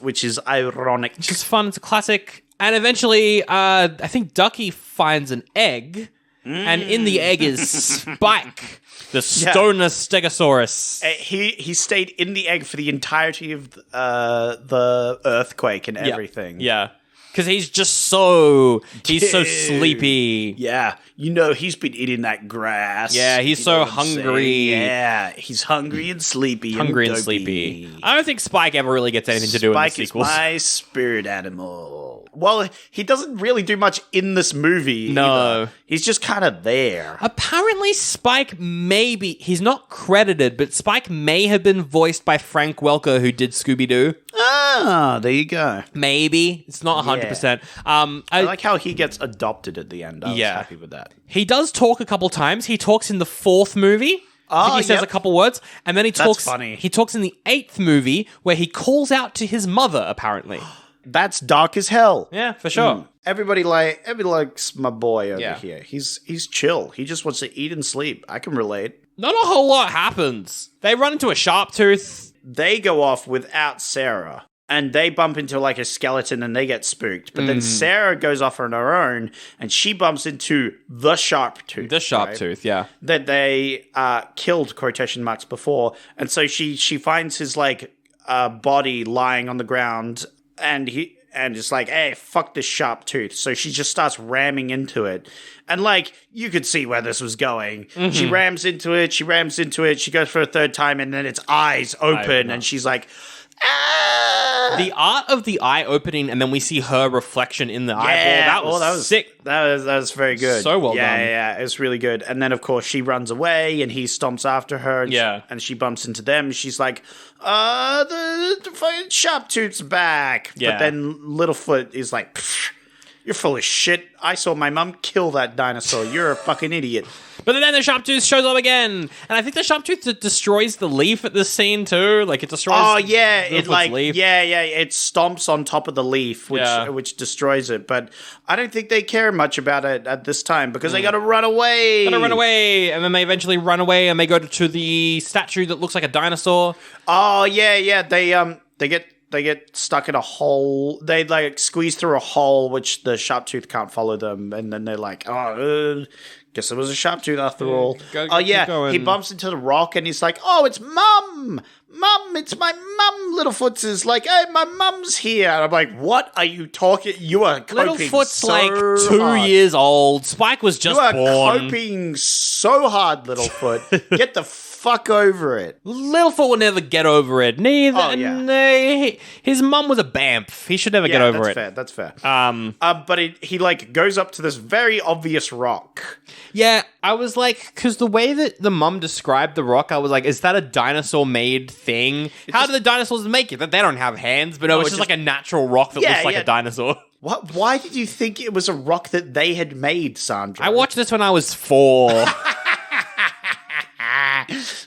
ironic. It's just fun. It's a classic. And eventually, I think Ducky finds an egg, and in the egg is Spike, the stoner Stegosaurus. He stayed in the egg for the entirety of the earthquake and everything. Yeah. Because he's just so sleepy. Yeah, you know, he's been eating that grass. Yeah, he's You so know what I'm hungry. saying? Yeah, he's hungry and sleepy. Hungry and dopey. sleepy. I don't think Spike ever really gets anything to do in the Spike sequels. is my spirit animal. Well, he doesn't really do much in this movie. No. either. He's just kind of there. Apparently, Spike he's not credited, but Spike may have been voiced by Frank Welker, who did Scooby-Doo. Ah, there you go. Maybe. It's not 100%. I like how he gets adopted at the end. I was happy with that. He does talk a couple times. He talks in the 4th movie. I think he says a couple words, and then he talks. funny. He talks in the 8th movie where he calls out to his mother. Apparently, That's dark as hell. yeah, for sure. Everybody likes my boy over Yeah. here. He's chill. He just wants to eat and sleep. I can relate. Not a whole lot happens. They run into a sharp tooth. They go off without Sarah. And they bump into like a skeleton and they get spooked. But then Sarah goes off on her own and she bumps into the sharp tooth. The sharp right? tooth, yeah. That they killed quotation marks before. And so she finds his like body lying on the ground and it's like, hey, fuck this sharp tooth. So she just starts ramming into it. And like, you could see where this was going. She rams into it, she goes for a third time, and then its eyes open, and she's like, ah! The art of the eye opening, and then we see her reflection in the eyeball. That was sick. That was very good. So well done. Yeah, it's really good. And then, of course, she runs away, and he stomps after her. And and she bumps into them. She's like, the fucking sharp tooth's back. Yeah. But then Littlefoot is like, "Pfft, you're full of shit. I saw my mum kill that dinosaur. You're a fucking idiot. But then the sharp tooth shows up again, and I think the sharp tooth destroys the leaf at this scene too. Like it destroys. Oh yeah, it Littlefoot's like leaf. it stomps on top of the leaf, which destroys it. But I don't think they care much about it at this time because they got to run away. Gotta run away, and then they eventually run away, and they go to the statue that looks like a dinosaur. Oh yeah. They get stuck in a hole. They like squeeze through a hole, which the sharp tooth can't follow them, and then they're like, guess it was a sharp tooth after all. keep going. He bumps into the rock, and he's like, oh, it's Mum! Mum, it's my mum! Littlefoot's is like, hey, my mum's here. And I'm like, what are you talking? You are coping Littlefoot's so like 2 hard. years old. Spike was just You are born. coping so hard, Littlefoot. Get the fuck over it. Littlefoot will never get over it. Neither. Oh, yeah. His mum was a bamf. He should never get over it. That's fair. But he like goes up to this very obvious rock. Yeah, I was like, because the way that the mum described the rock, I was like, is that a dinosaur-made thing? How do the dinosaurs make it? That they don't have hands, but no, it's just like a natural rock that looks like a dinosaur. What? Why did you think it was a rock that they had made, Sandra? I watched this when I was 4.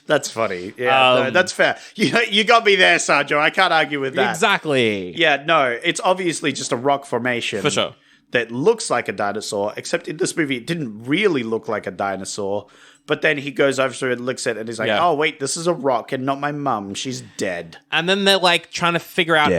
That's funny. Yeah, no, that's fair. You got me there, Sandra. I can't argue with that. Exactly. Yeah, no, it's obviously just a rock formation. For sure. that looks like a dinosaur, except in this movie it didn't really look like a dinosaur. But then he goes over to it and looks at it and he's like, oh, wait, this is a rock and not my mum. She's dead. And then they're like trying to figure out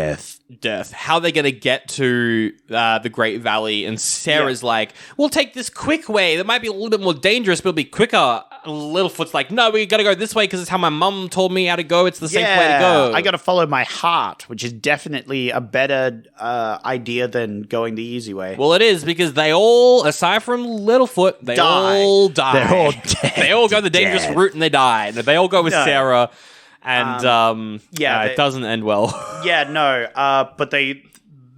death. How they're going to get to the Great Valley. And Sarah's like, we'll take this quick way. That might be a little bit more dangerous, but it'll be quicker. Littlefoot's like, no, we got to go this way because it's how my mum told me how to go. It's the safe way to go. I got to follow my heart, which is definitely a better idea than going the easy way. Well, it is because they all, aside from Littlefoot, they all die. They're all dead. They all go the dangerous route and they die. They all go with Sarah, and it doesn't end well. But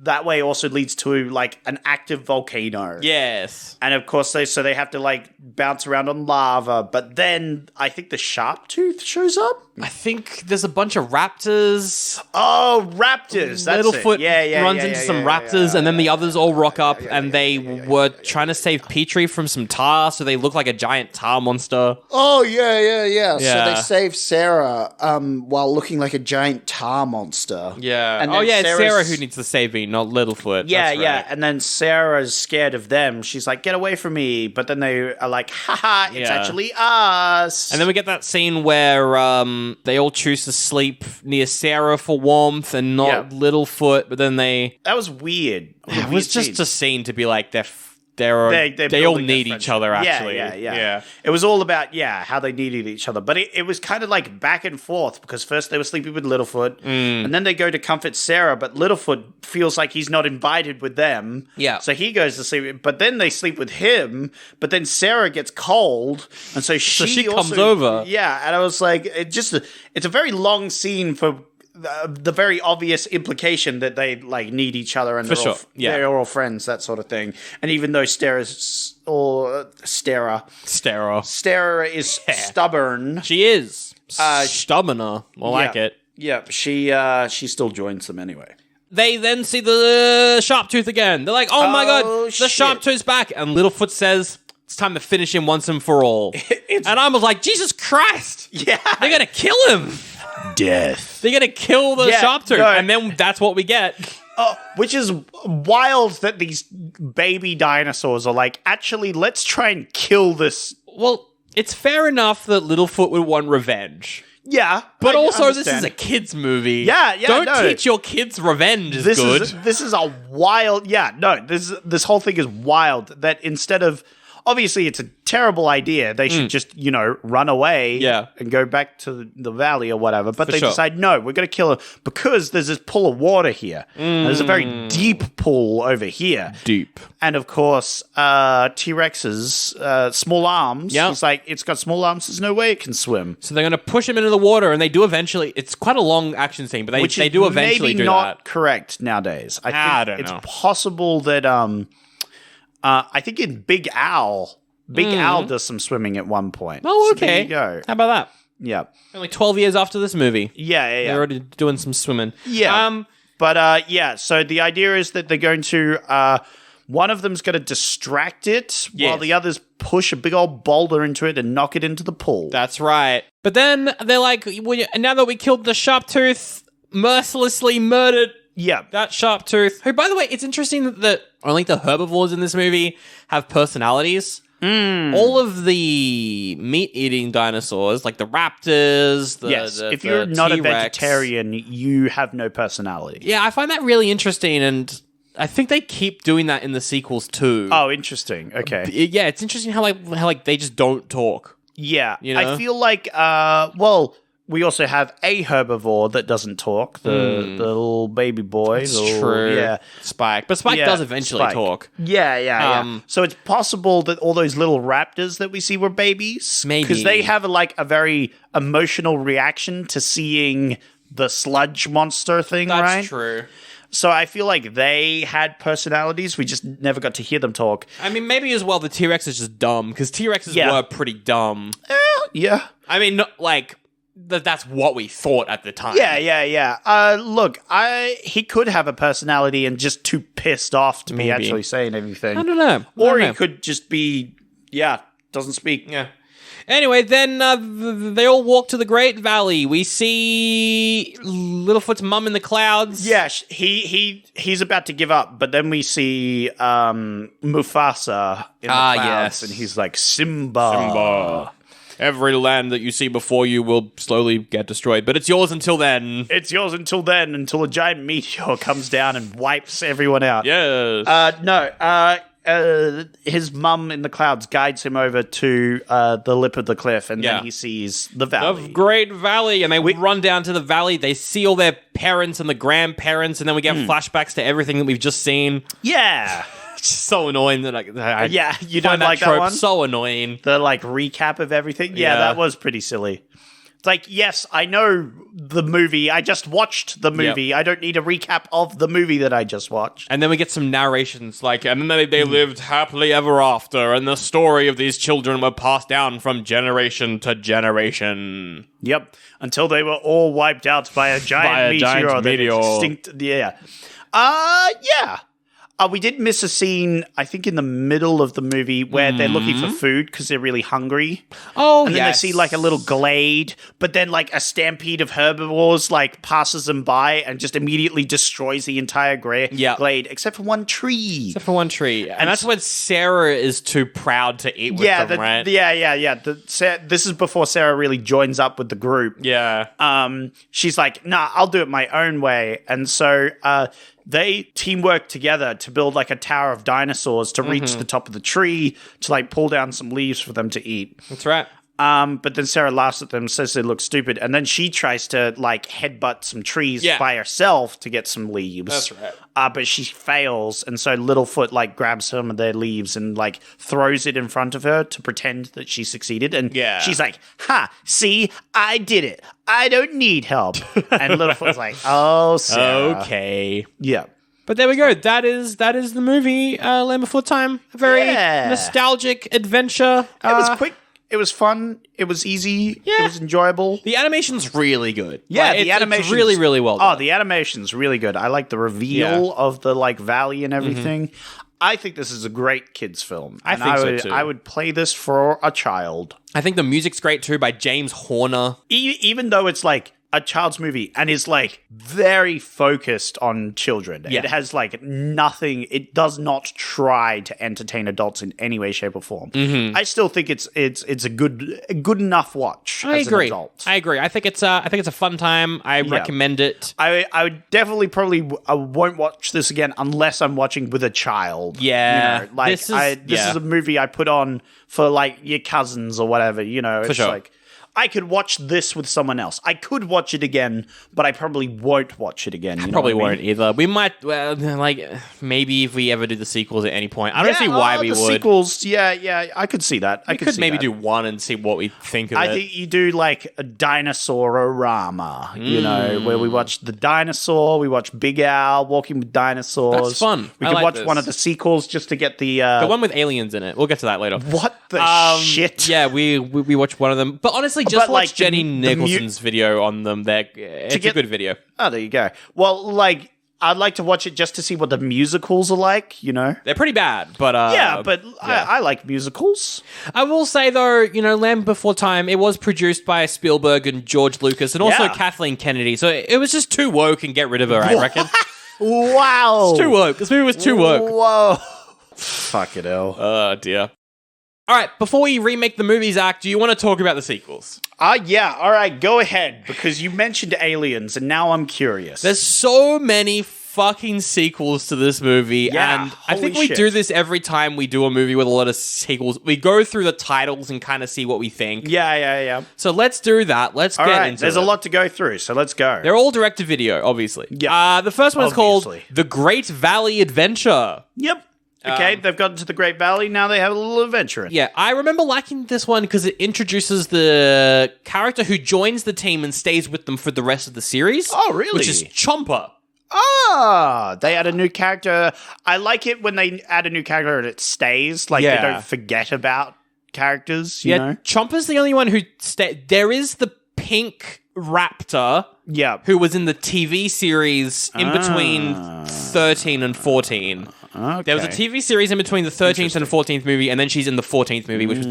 that way also leads to like an active volcano. Yes, and of course they have to like bounce around on lava. But then I think the sharp tooth shows up. I think there's a bunch of raptors. Oh, raptors! That's Littlefoot it. runs into some raptors, and then the others all rock up, and they were trying to save Petrie from some tar, so they look like a giant tar monster. Oh, yeah. So they save Sarah while looking like a giant tar monster. Yeah. And it's Sarah who needs the saving, not Littlefoot. Yeah, That's right. And then Sarah's scared of them. She's like, get away from me. But then they are like, haha, it's actually us. And then we get that scene where they all choose to sleep near Sarah for warmth and not Littlefoot, but then That was weird. It was just a scene to be like, they all need each other, actually. Yeah. It was all about, how they needed each other. But it was kind of like back and forth because first they were sleeping with Littlefoot and then they go to comfort Sarah, but Littlefoot feels like he's not invited with them. Yeah. So he goes to sleep, but then they sleep with him, but then Sarah gets cold and so she comes over. Yeah. And I was like, it's a very long scene for the very obvious implication that they like need each other and they're all friends, that sort of thing. And even though Stera is stubborn, she is stubborner. More like it. Yeah, she still joins them anyway. They then see the sharp tooth again. They're like, "Oh my god, the sharp tooth's back!" And Littlefoot says, "It's time to finish him once and for all." And I was like, "Jesus Christ! Yeah, they're gonna kill him." Death. They're gonna kill the sharp tooth, and then that's what we get. Which is wild that these baby dinosaurs are like, actually, let's try and kill this. Well, it's fair enough that Littlefoot would want revenge. Yeah, but also this is a kids' movie. Yeah. Don't teach your kids revenge is good. This is a wild. Yeah, no. This whole thing is wild. That instead of obviously it's a terrible idea. They should just run away. And go back to the valley or whatever. But they decide no, we're going to kill her because there's this pool of water here. There's a very deep pool over here. Deep. And of course, T-Rex's small arms. Yeah. He's like, it's got small arms. There's no way it can swim. So they're going to push him into the water, and they do eventually. It's quite a long action scene, but they do eventually do that. Maybe not correct nowadays. I think it's possible that I think in Big Al does some swimming at one point. Oh, okay. So there you go. How about that? Yeah. Only 12 years after this movie. Yeah. They're already doing some swimming. Yeah. So the idea is that they're going to one of them's going to distract it while the others push a big old boulder into it and knock it into the pool. That's right. But then they're like, now that we killed the sharp tooth, mercilessly murdered that sharp tooth. Who, by the way, it's interesting that only the herbivores in this movie have personalities. All of the meat-eating dinosaurs, like the raptors, if you're not T-Rex, a vegetarian, you have no personality. Yeah, I find that really interesting, and I think they keep doing that in the sequels too. Oh, interesting. Okay. Yeah, it's interesting how they just don't talk. Yeah, you know? I feel like we also have a herbivore that doesn't talk, the little baby boy. That's true. Yeah. Spike. But Spike does eventually talk. Yeah. So it's possible that all those little raptors that we see were babies. Maybe. Because they have a very emotional reaction to seeing the sludge monster thing, right? That's true. So I feel like they had personalities. We just never got to hear them talk. I mean, maybe as well the T-Rex is just dumb, because T-Rexes were pretty dumb. Yeah. I mean, that's what we thought at the time. Yeah. Look, he could have a personality and just too pissed off to be actually saying anything. I don't know. Or he could just be, doesn't speak. Yeah. Anyway, then they all walk to the Great Valley. We see Littlefoot's mum in the clouds. Yeah, he's about to give up, but then we see Mufasa in the clouds, yes. and he's like, Simba. Every land that you see before you will slowly get destroyed, but it's yours until then. It's yours until then, until a giant meteor comes down and wipes everyone out. Yes. His mum in the clouds guides him over to the lip of the cliff, and then he sees the valley. The Great Valley, and they run down to the valley. They see all their parents and the grandparents, and then we get flashbacks to everything that we've just seen. Yeah. It's so annoying that You don't like that trope one? so annoying. The recap of everything. Yeah, that was pretty silly. It's like, yes, I know the movie. I just watched the movie. Yep. I don't need a recap of the movie that I just watched. And then we get some narrations, and then they lived happily ever after, and the story of these children were passed down from generation to generation. Yep, until they were all wiped out by a giant meteor. Extinct. Yeah. Yeah. We did miss a scene, I think, in the middle of the movie where they're looking for food because they're really hungry. Oh, and then they see a little glade, but then a stampede of herbivores passes them by and just immediately destroys the entire glade, except for one tree. And that's when Sarah is too proud to eat with them, right? Yeah. This is before Sarah really joins up with the group. Yeah. She's like, nah, I'll do it my own way. And so they teamwork together to build a tower of dinosaurs to reach the top of the tree to pull down some leaves for them to eat. That's right. But then Sarah laughs at them, says they look stupid, and then she tries to headbutt some trees by herself to get some leaves. That's right. But she fails, and so Littlefoot grabs some of their leaves and throws it in front of her to pretend that she succeeded. And she's like, "Ha! See, I did it. I don't need help." And Littlefoot's like, "Oh, Sarah. Okay." Yeah. But there we go. That is the movie, Land Before Time. A very nostalgic adventure. It was quick. It was fun. It was easy. Yeah. It was enjoyable. The animation's really good. Yeah, the animation's really, really well done. Oh, the animation's really good. I like the reveal of the valley and everything. I think this is a great kids' film. I think so too. I would play this for a child. I think the music's great too by James Horner. Even though it's a child's movie and is very focused on children. Yeah. It has nothing. It does not try to entertain adults in any way, shape, or form. I still think it's a good enough watch. I as agree. An adult. I agree. I think it's a fun time. I recommend it. I would definitely I won't watch this again unless I'm watching with a child. Yeah. This is a movie I put on for your cousins or whatever. It's sure. I could watch this with someone else. I could watch it again, but I probably won't watch it again. You probably know what I won't mean? either. We might, maybe if we ever do the sequels at any point. I don't see why we would. Sequels, yeah, I could see that. I could see maybe that. do one and see what we think of it. I think you do a dinosaur-orama, where we watch the dinosaur, we watch Big Al walking with dinosaurs. That's fun. We could watch one of the sequels just to get the one with aliens in it. We'll get to that later. What the shit? Yeah, we watched one of them. But honestly, just watch Jenny Nicholson's video on them. It's a good video. Oh, there you go. Well, I'd like to watch it just to see what the musicals are like, They're pretty bad, but... I like musicals. I will say, though, Land Before Time, it was produced by Spielberg and George Lucas and also Kathleen Kennedy, so it was just too woke and get rid of her, I reckon. Wow. It's too woke. This movie was too woke. Whoa. Fuck it, hell. Oh, dear. All right, before we remake the movie, Zach, do you want to talk about the sequels? Yeah, all right, go ahead, because you mentioned aliens, and now I'm curious. There's so many fucking sequels to this movie, and I think we do this every time we do a movie with a lot of sequels. We go through the titles and kind of see what we think. Yeah. So let's do that. Let's get into it. There's a lot to go through, so let's go. They're all direct-to-video, obviously. Yeah. The first one is called The Great Valley Adventure. Yep. Okay, they've gotten to the Great Valley, now they have a little adventure in it. Yeah, I remember liking this one because it introduces the character who joins the team and stays with them for the rest of the series. Oh, really? Which is Chomper. They add a new character. I like it when they add a new character and it stays, they don't forget about characters, you know? Chomper's the only one who there is the pink raptor who was in the TV series in between 13 and 14. Okay. There was a TV series in between the 13th and 14th movie, and then she's in the 14th movie, which was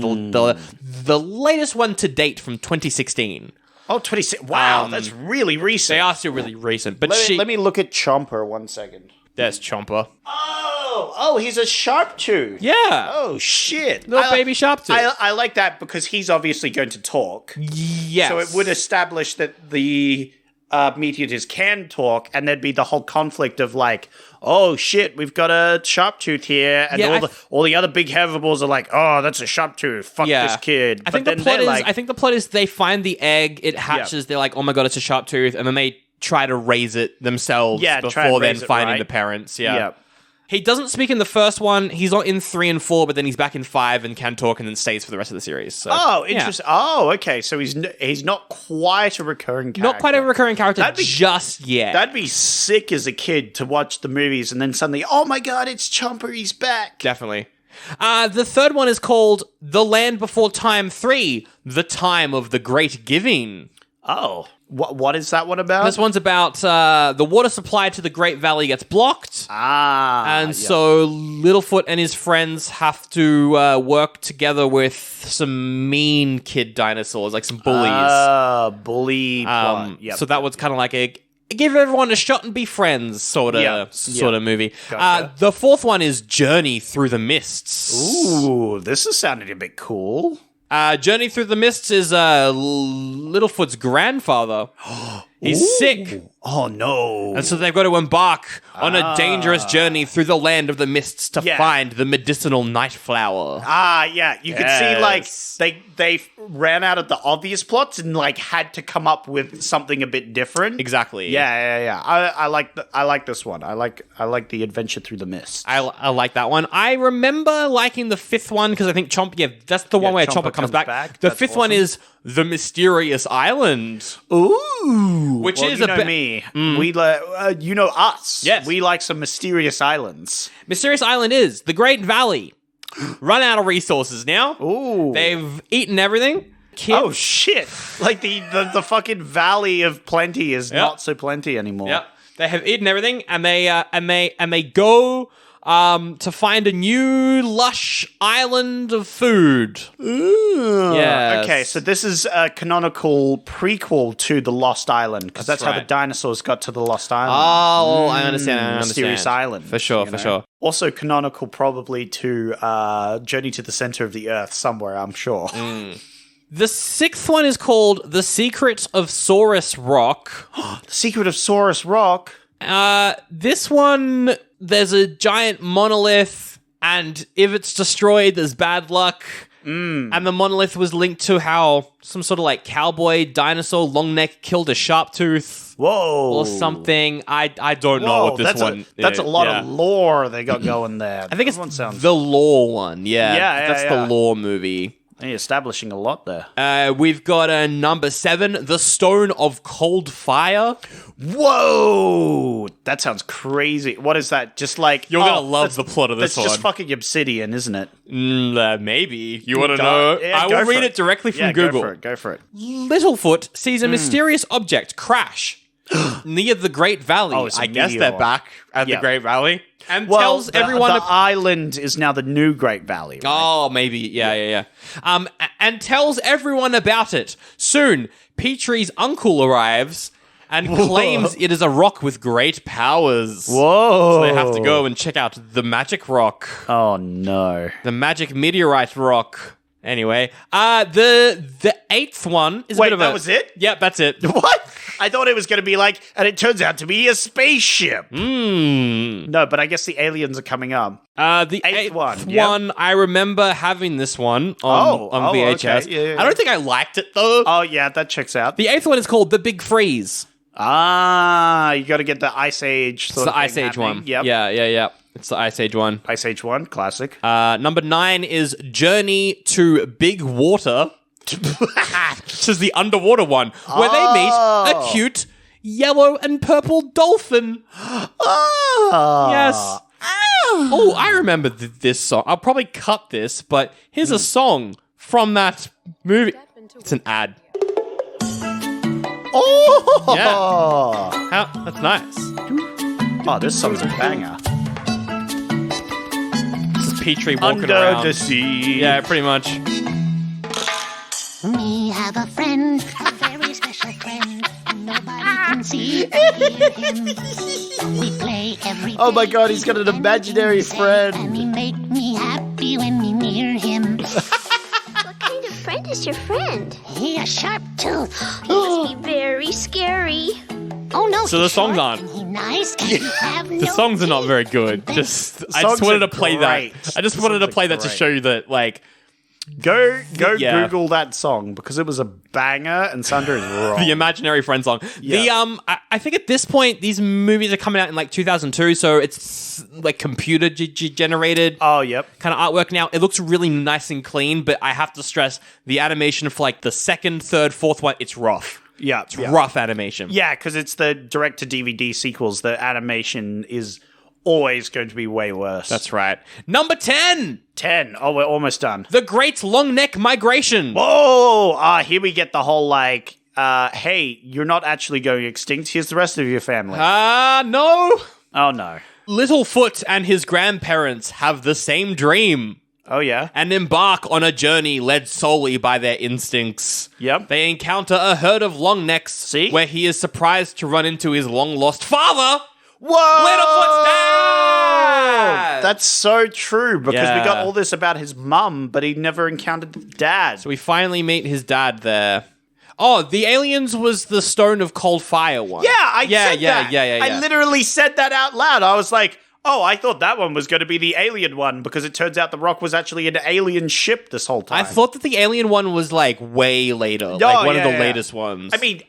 the latest one to date from 2016. Oh, 26. Wow, that's really recent. They are still really recent. But Let me look at Chomper 1 second. There's Chomper. Oh, he's a sharp tooth. Yeah. Oh, shit. Little baby sharp tooth. I like that because he's obviously going to talk. Yes. So it would establish that the meat eaters can talk, and there'd be the whole conflict of like, oh shit, we've got a sharp tooth here, and all the other big herbivores are like, oh, that's a sharp tooth. Fuck this kid. I think the plot is they find the egg, it hatches, they're like, oh my god, it's a sharp tooth, and then they try to raise it themselves before then finding the parents. Yeah. He doesn't speak in the first one. He's not in 3 and 4, but then he's back in 5 and can talk and then stays for the rest of the series. So, interesting. Yeah. Oh, okay. So he's not quite a recurring character. Not quite a recurring character just yet. That'd be sick as a kid to watch the movies and then suddenly, oh my god, it's Chomper, he's back. Definitely. The third one is called The Land Before Time 3, The Time of the Great Giving. Oh. What is that one about? This one's about the water supply to the Great Valley gets blocked. So Littlefoot and his friends have to work together with some mean kid dinosaurs, like some bullies. Bully plot. So that was kind of like a give everyone a shot and be friends sort of movie. Gotcha. The fourth one is Journey Through the Mists. Ooh, this is sounding a bit cool. Journey Through the Mists is Littlefoot's grandfather. He's sick. Oh, no. And so they've got to embark on a dangerous journey through the land of the mists to find the medicinal night flower. You could see, like, they ran out of the obvious plots and, like, had to come up with something a bit different. Exactly. Yeah. I like this one. I like the adventure through the mist. I like that one. I remember liking the fifth one because I think that's the one where Chomper comes back. The fifth one is The Mysterious Island. Ooh. Which is a bit me. We you know us. Yes. We like some mysterious islands. Mysterious Island is the Great Valley. Run out of resources now. Ooh. They've eaten everything. Kids. Oh shit. Like the fucking Valley of Plenty is not so plenty anymore. Yep. They have eaten everything and they go to find a new lush island of food. Ooh. Yes. Okay, so this is a canonical prequel to The Lost Island, because that's how the dinosaurs got to the Lost Island. Oh, I understand. Mysterious Island. For sure. Also canonical probably to Journey to the Center of the Earth somewhere, I'm sure. The sixth one is called The Secret of Saurus Rock. The Secret of Saurus Rock? This one, there's a giant monolith, and if it's destroyed, there's bad luck. And the monolith was linked to how some sort of like cowboy dinosaur long neck killed a sharp tooth. Whoa. Or something. I don't know what this one is. That's a lot of lore they got going there. I think it's the lore one. Yeah, that's the lore movie. They're establishing a lot there. We've got a number 7, The Stone of Cold Fire. Whoa! That sounds crazy. What is that? Just like... You're going to love the plot of this one. That's just fucking obsidian, isn't it? Maybe. You want to know? Yeah, I will read it directly from Google. Go for it. Littlefoot sees a mysterious object crash near the Great Valley. I guess they're back at the Great Valley. And tells everyone... The island is now the new Great Valley, right? Oh, maybe. Yeah. And tells everyone about it. Soon, Petrie's uncle arrives and claims it is a rock with great powers. Whoa. So they have to go and check out the magic rock. Oh, no. The magic meteorite rock. Anyway, the 8th one is a bit of a... that was it? Yep, that's it. What? I thought it was going to be like, and it turns out to be a spaceship. No, but I guess the aliens are coming up. The 8th one, I remember having this one on VHS. Okay. Yeah. I don't think I liked it, though. Oh, yeah, that checks out. The 8th one is called The Big Freeze. You got to get the Ice Age sort of the Ice Age one. Yep. Yeah. It's the Ice Age one. Ice Age 1, classic. Number 9 is Journey to Big Water. Which is the underwater one, where they meet a cute yellow and purple dolphin. Yes. Oh, I remember this song. I'll probably cut this, but here's a song from that movie. It's an ad. Oh! Yeah. That's nice. Oh, this song's a banger. Petrie walking Under around. the sea. Yeah, pretty much. We have a friend, a very special friend. Nobody can see or hear him. We play every Oh my day, God, he's got an even imaginary when we say, friend. And he make me happy when we near him. What kind of friend is your friend? He a sharp tooth. He must be very scary. Oh no, So he's the songs short aren't. and he nice and he have The no songs are not teeth. very good. I just songs wanted are to play great. that. I just The wanted to songs are play that to great. show you that, like, Go Yeah. Google that song because it was a banger and Sandra is wrong. the imaginary friend song. Yeah. I think at this point these movies are coming out in like 2002, so it's like computer generated Oh, yep. kind of artwork now. It looks really nice and clean, but I have to stress the animation for like the second, third, fourth one, it's rough. Yeah. It's rough animation. Yeah, because it's the direct-to-DVD sequels. The animation is always going to be way worse. That's right. Number 10, 10. Oh, we're almost done. The Great Long Neck Migration. Whoa! Here we get the whole, like, hey, you're not actually going extinct. Here's the rest of your family. No. Oh, no. Littlefoot and his grandparents have the same dream Oh, yeah? and embark on a journey led solely by their instincts. Yep. They encounter a herd of long necks, See? where he is surprised to run into his long-lost father, Whoa! Littlefoot's dad! That's so true, because Yeah. we got all this about his mum, but he never encountered the dad. So we finally meet his dad there. Oh, the aliens was the Stone of Cold Fire one. Yeah, I said yeah, that. Yeah. I literally said that out loud. I was like, oh, I thought that one was going to be the alien one, because it turns out the Rock was actually an alien ship this whole time. I thought that the alien one was like way later, like one of the latest ones. I mean,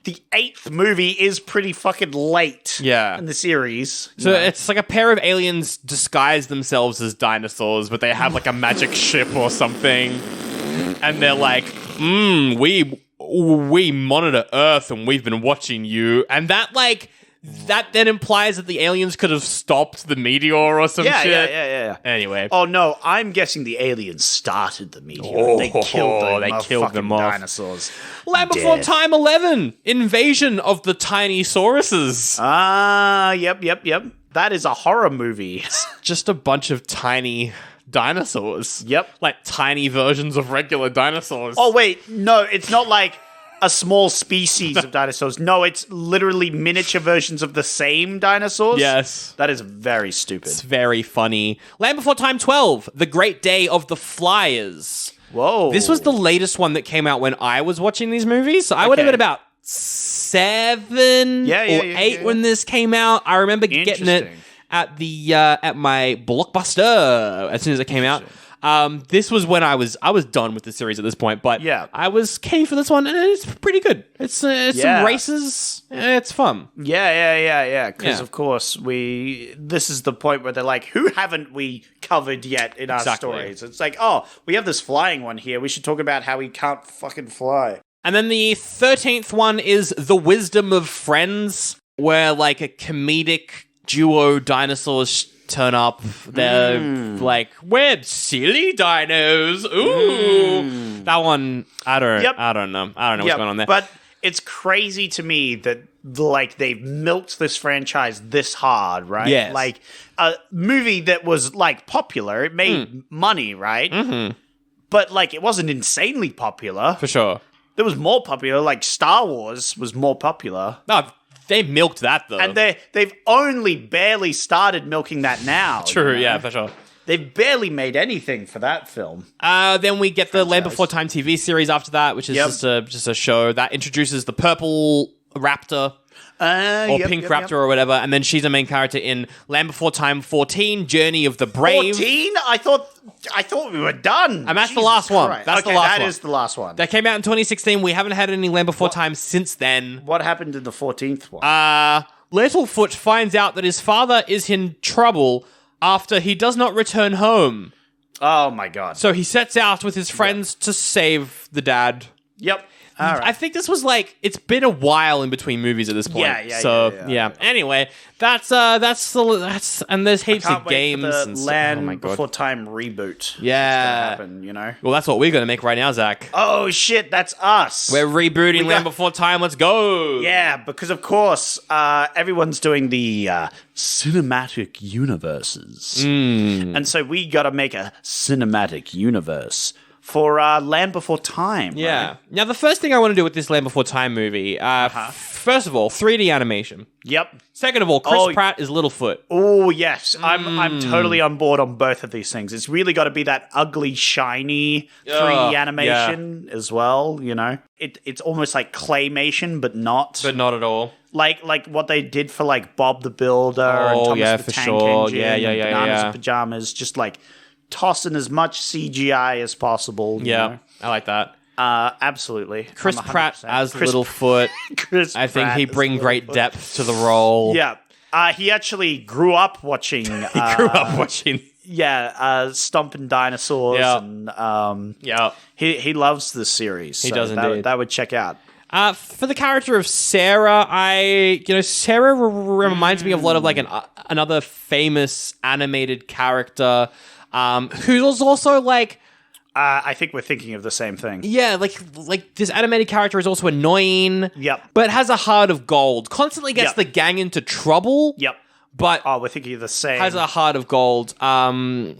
the 8th movie is pretty fucking late Yeah. in the series. so it's like a pair of aliens disguise themselves as dinosaurs, but they have like a magic ship or something, and they're like, we monitor Earth and we've been watching you, and that then implies that the aliens could have stopped the meteor or some shit. Yeah. Anyway. Oh no, I'm guessing the aliens started the meteor. They killed them off. dinosaurs. Land Before Dead. Time 11, Invasion of the Tinosauruses. Ah, yep. That is a horror movie. Just a bunch of tiny dinosaurs. Yep. Like tiny versions of regular dinosaurs. Oh wait, no, it's not like a small species of dinosaurs. No, it's literally miniature versions of the same dinosaurs. yes. That is very stupid. It's very funny. Land Before Time 12, The Great Day of the Flyers. Whoa. This was the latest one that came out when I was watching these movies. So I would have Okay. been about 7 Yeah, or 8 yeah. when this came out. I remember getting it Interesting. at the at my Blockbuster as soon as it came out. This was when I was done with the series at this point, but Yeah. I was keen for this one, and it's pretty good. It's Yeah. some races. It's fun. Yeah. Because Yeah. of course this is the point where they're like, who haven't we covered yet in our Exactly. stories? It's like, oh, we have this flying one here. We should talk about how he can't fucking fly. And then the 13th one is The Wisdom of Friends, where like a comedic duo dinosaurs turn up. They're like, we're silly dinos. Ooh. That one, I don't know. I don't know what's going on there. But it's crazy to me that like they've milked this franchise this hard, right? Yes. Like a movie that was like popular, it made money, right? Mm-hmm. But like it wasn't insanely popular. For sure. It was more popular. Like Star Wars was more popular. No, they milked that though. And they've only barely started milking that now. True, you know? yeah, for sure. They've barely made anything for that film. Then we get the Land Before Time TV series after that, which is just a show that introduces the purple raptor. Or Pink Raptor or whatever, and then she's a main character in Land Before Time 14, Journey of the Brave. 14? I thought we were done. And that's the last one. Christ. That's okay, the last that one. is the last one. That came out in 2016. We haven't had any Land Before Time since then. What happened in the 14th one? Littlefoot finds out that his father is in trouble after he does not return home. Oh my god. So he sets out with his friends to save the dad. Yep. I think this was like it's been a while in between movies at this point. Yeah. Anyway, that's and there's heaps Can't of wait games for the and stuff. Land Oh my god. Before Time reboot. Yeah. Happen, you know. Well, that's what we're gonna make right now, Zach. Oh shit, that's us. We're rebooting Land Before Time. Let's go. Yeah, because of course everyone's doing the cinematic universes, and so we got to make a cinematic universe for Land Before Time. Yeah. Right? Now, the first thing I want to do with this Land Before Time movie, first of all, 3D animation. Yep. Second of all, Chris Pratt is Littlefoot. Oh yes, I'm totally on board on both of these things. It's really got to be that ugly, shiny 3D animation as well. You know, it's almost like claymation, but not. But not at all. Like what they did for like Bob the Builder and Thomas the Tank Engine and Bananas and Pajamas, just like tossing as much CGI as possible. You know? I like that. Absolutely. Chris Pratt as Littlefoot. I think he bring great depth to the role. Yeah. He actually grew up watching. Yeah, stomping dinosaurs. Yeah. And Yeah. he loves this series. He so does indeed. That would check out. For the character of Sarah, Sarah reminds me of a lot of like another famous animated character, who's also like. I think we're thinking of the same thing. Yeah, like this animated character is also annoying. Yep. But has a heart of gold. Constantly gets the gang into trouble. Yep. But we're thinking of the same. Has a heart of gold.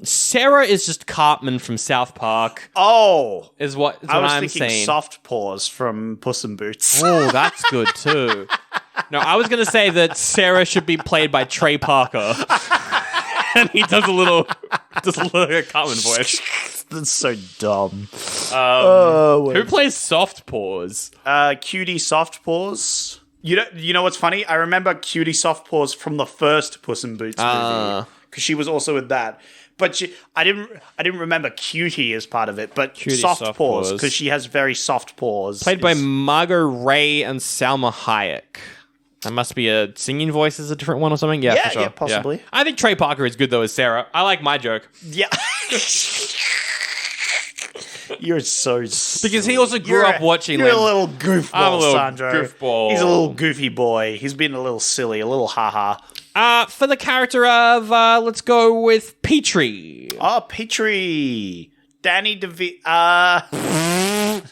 Sarah is just Cartman from South Park. Oh, is what I was I'm thinking saying. Soft Paws from Puss in Boots. Oh, that's good too. No, I was going to say that Sarah should be played by Trey Parker. And he does a little Cartman voice. That's so dumb. Who plays Soft Paws? Cutie Soft Paws. You know what's funny? I remember Cutie Soft Paws from the first Puss in Boots movie because she was also with that. But I didn't remember Cutie as part of it. But Cutie Soft Paws because she has very soft paws. Played by Margot Ray and Salma Hayek. That must be a singing voice is a different one or something. Yeah, for sure. Yeah, possibly. Yeah. I think Trey Parker is good though as Sarah. I like my joke. Yeah. You're so silly. Because he also grew up watching. You're a little goofball, I'm a little Sandro. goofball. He's a little goofy boy. He's been a little silly, a little haha. For the character of, let's go with Petrie. Oh, Petrie. Danny DeVito.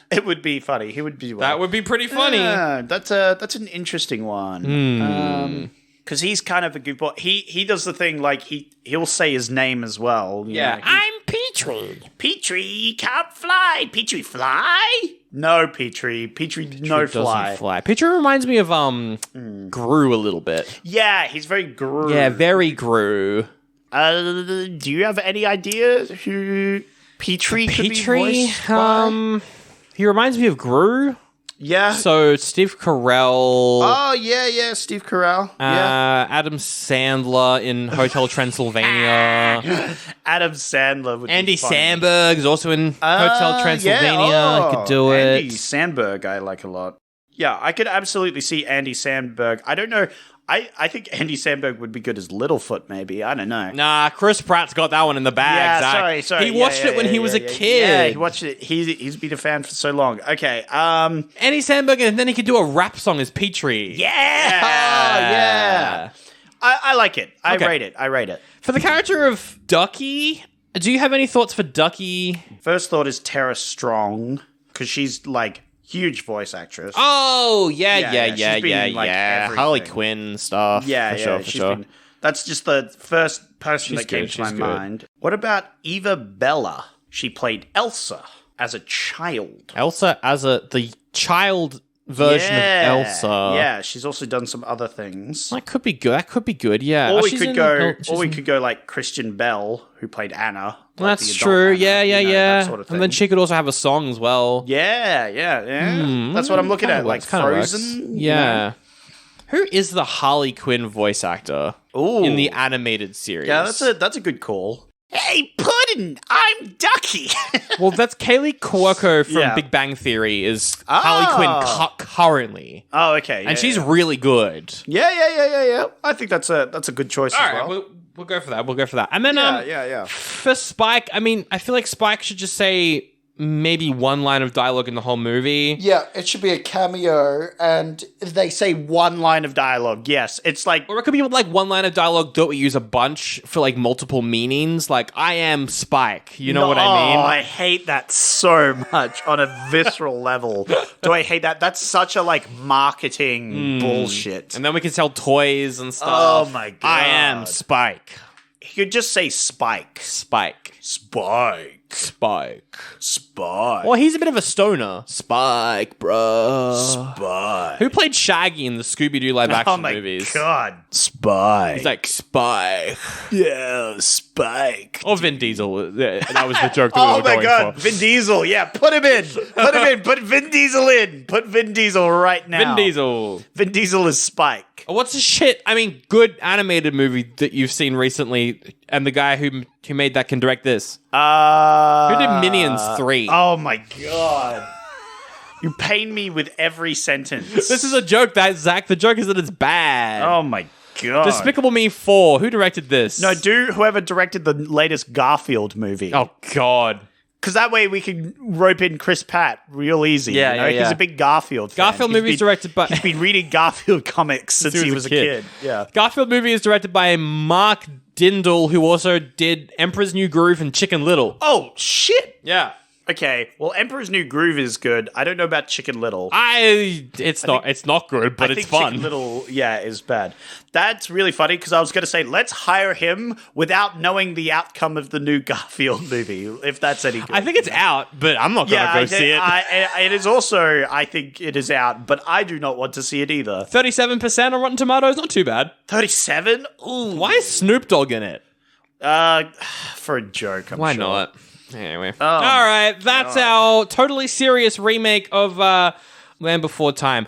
It would be funny. He would be. That would be pretty funny. Yeah, that's an interesting one. Because he's kind of a goofball. He does the thing like he'll say his name as well. You know, I'm Petrie. Petrie can't fly. Petrie fly? No, Petrie. Petrie no fly. Petrie reminds me of Gru a little bit. Yeah, he's very Gru. Yeah, very Gru. Do you have any idea who Petrie could be voiced by? He reminds me of Gru. Yeah. So Steve Carell. Oh yeah, Steve Carell. Adam Sandler in Hotel Transylvania. Adam Sandler would Andy be funny. Samberg is also in Hotel Transylvania. He could do it. Andy Samberg I like a lot. Yeah, I could absolutely see Andy Samberg. I don't know. I think Andy Samberg would be good as Littlefoot, maybe. I don't know. Nah, Chris Pratt's got that one in the bag, Yeah, Zach. sorry. He watched it when he was a kid. Yeah, he watched it. He's been a fan for so long. Okay. Andy Samberg, and then he could do a rap song as Petrie. Yeah. I like it. I rate it. For the character of Ducky, do you have any thoughts for Ducky? First thought is Tara Strong, because she's like huge voice actress. Oh, yeah. She's been in, like, everything. Harley Quinn stuff. Yeah, for sure. That's just the first person that came good, to my mind. What about Eva Bella? She played Elsa as a child. Elsa as the child version of Elsa. Yeah, she's also done some other things. That could be good. Yeah. Or we could go like Christian Bell, who played Anna. Like that's true. Anna, yeah. that sort of thing. And then she could also have a song as well. Yeah. That's what I'm looking at. Like Frozen. Works. Yeah. Who is the Harley Quinn voice actor in the animated series? Yeah, that's a good call. Hey, Puddin', I'm Ducky. Well, that's Kaylee Cuoco from Big Bang Theory is Harley Quinn currently. Oh, okay. And she's really good. Yeah. I think that's a good choice as well. Right, we'll go for that. And then for Spike, I mean, I feel like Spike should just say maybe one line of dialogue in the whole movie. Yeah, it should be a cameo, and they say one line of dialogue. Yes, it's like... Or it could be like one line of dialogue that we use a bunch for like multiple meanings. Like, I am Spike. You know what I mean? Oh, I hate that so much on a visceral level. Do I hate that? That's such a like marketing bullshit. And then we can sell toys and stuff. Oh my God. I am Spike. You could just say Spike. Spike. Spike. Spike. Spike. Well, he's a bit of a stoner. Spike, bro. Spike. Who played Shaggy in the Scooby-Doo live-action movies? Oh my God. Spike. He's like, Spike. Yeah, Spike. Or Vin Diesel. Yeah, that was the joke that we Oh were my going God. for. Vin Diesel. Yeah, put him in. Put him in. Put Vin Diesel in. Put Vin Diesel right now. Vin Diesel. Vin Diesel is Spike. What's the shit? I mean, good animated movie that you've seen recently, and the guy who made that can direct this. Who did Minions 3? Oh my God. You pain me with every sentence. This is a joke, Zach. The joke is that it's bad. Oh my God. Despicable Me 4. Who directed this? No, whoever directed the latest Garfield movie. Oh, God. Because that way we can rope in Chris Pratt real easy. Yeah, you know? yeah, yeah. He's a big Garfield fan. Garfield movie is directed by... He's been reading Garfield comics since he was a kid. Yeah. Garfield movie is directed by Mark Dindal, who also did Emperor's New Groove and Chicken Little. Oh, shit. Yeah. Okay, well, Emperor's New Groove is good. I don't know about Chicken Little. It's not good, but I it's think fun. Chicken Little, yeah, is bad. That's really funny because I was going to say, let's hire him without knowing the outcome of the new Garfield movie, if that's any good. I think it's out, but I'm not going to go see it. It is also, I think it is out, but I do not want to see it either. 37% on Rotten Tomatoes, not too bad. 37? Ooh. Why is Snoop Dogg in it? For a joke, I'm Why sure. not? Anyway. Oh, all right, that's our totally serious remake of Land Before Time.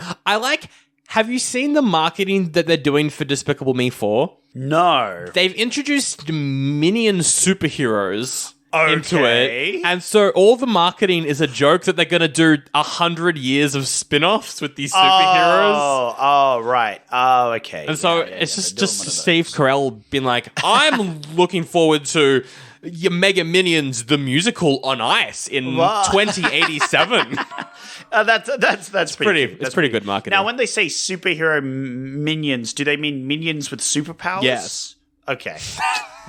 Have you seen the marketing that they're doing for Despicable Me 4? No. They've introduced Minion superheroes into Okay. it. And so all the marketing is a joke that they're going to do 100 years of spin-offs with these superheroes. Oh, right. Oh, okay. And so it's just Steve Carell being like, I'm looking forward to your Mega Minions, the musical on ice in 2087. That's pretty good marketing. Now, when they say superhero minions, do they mean minions with superpowers? Yes. Okay.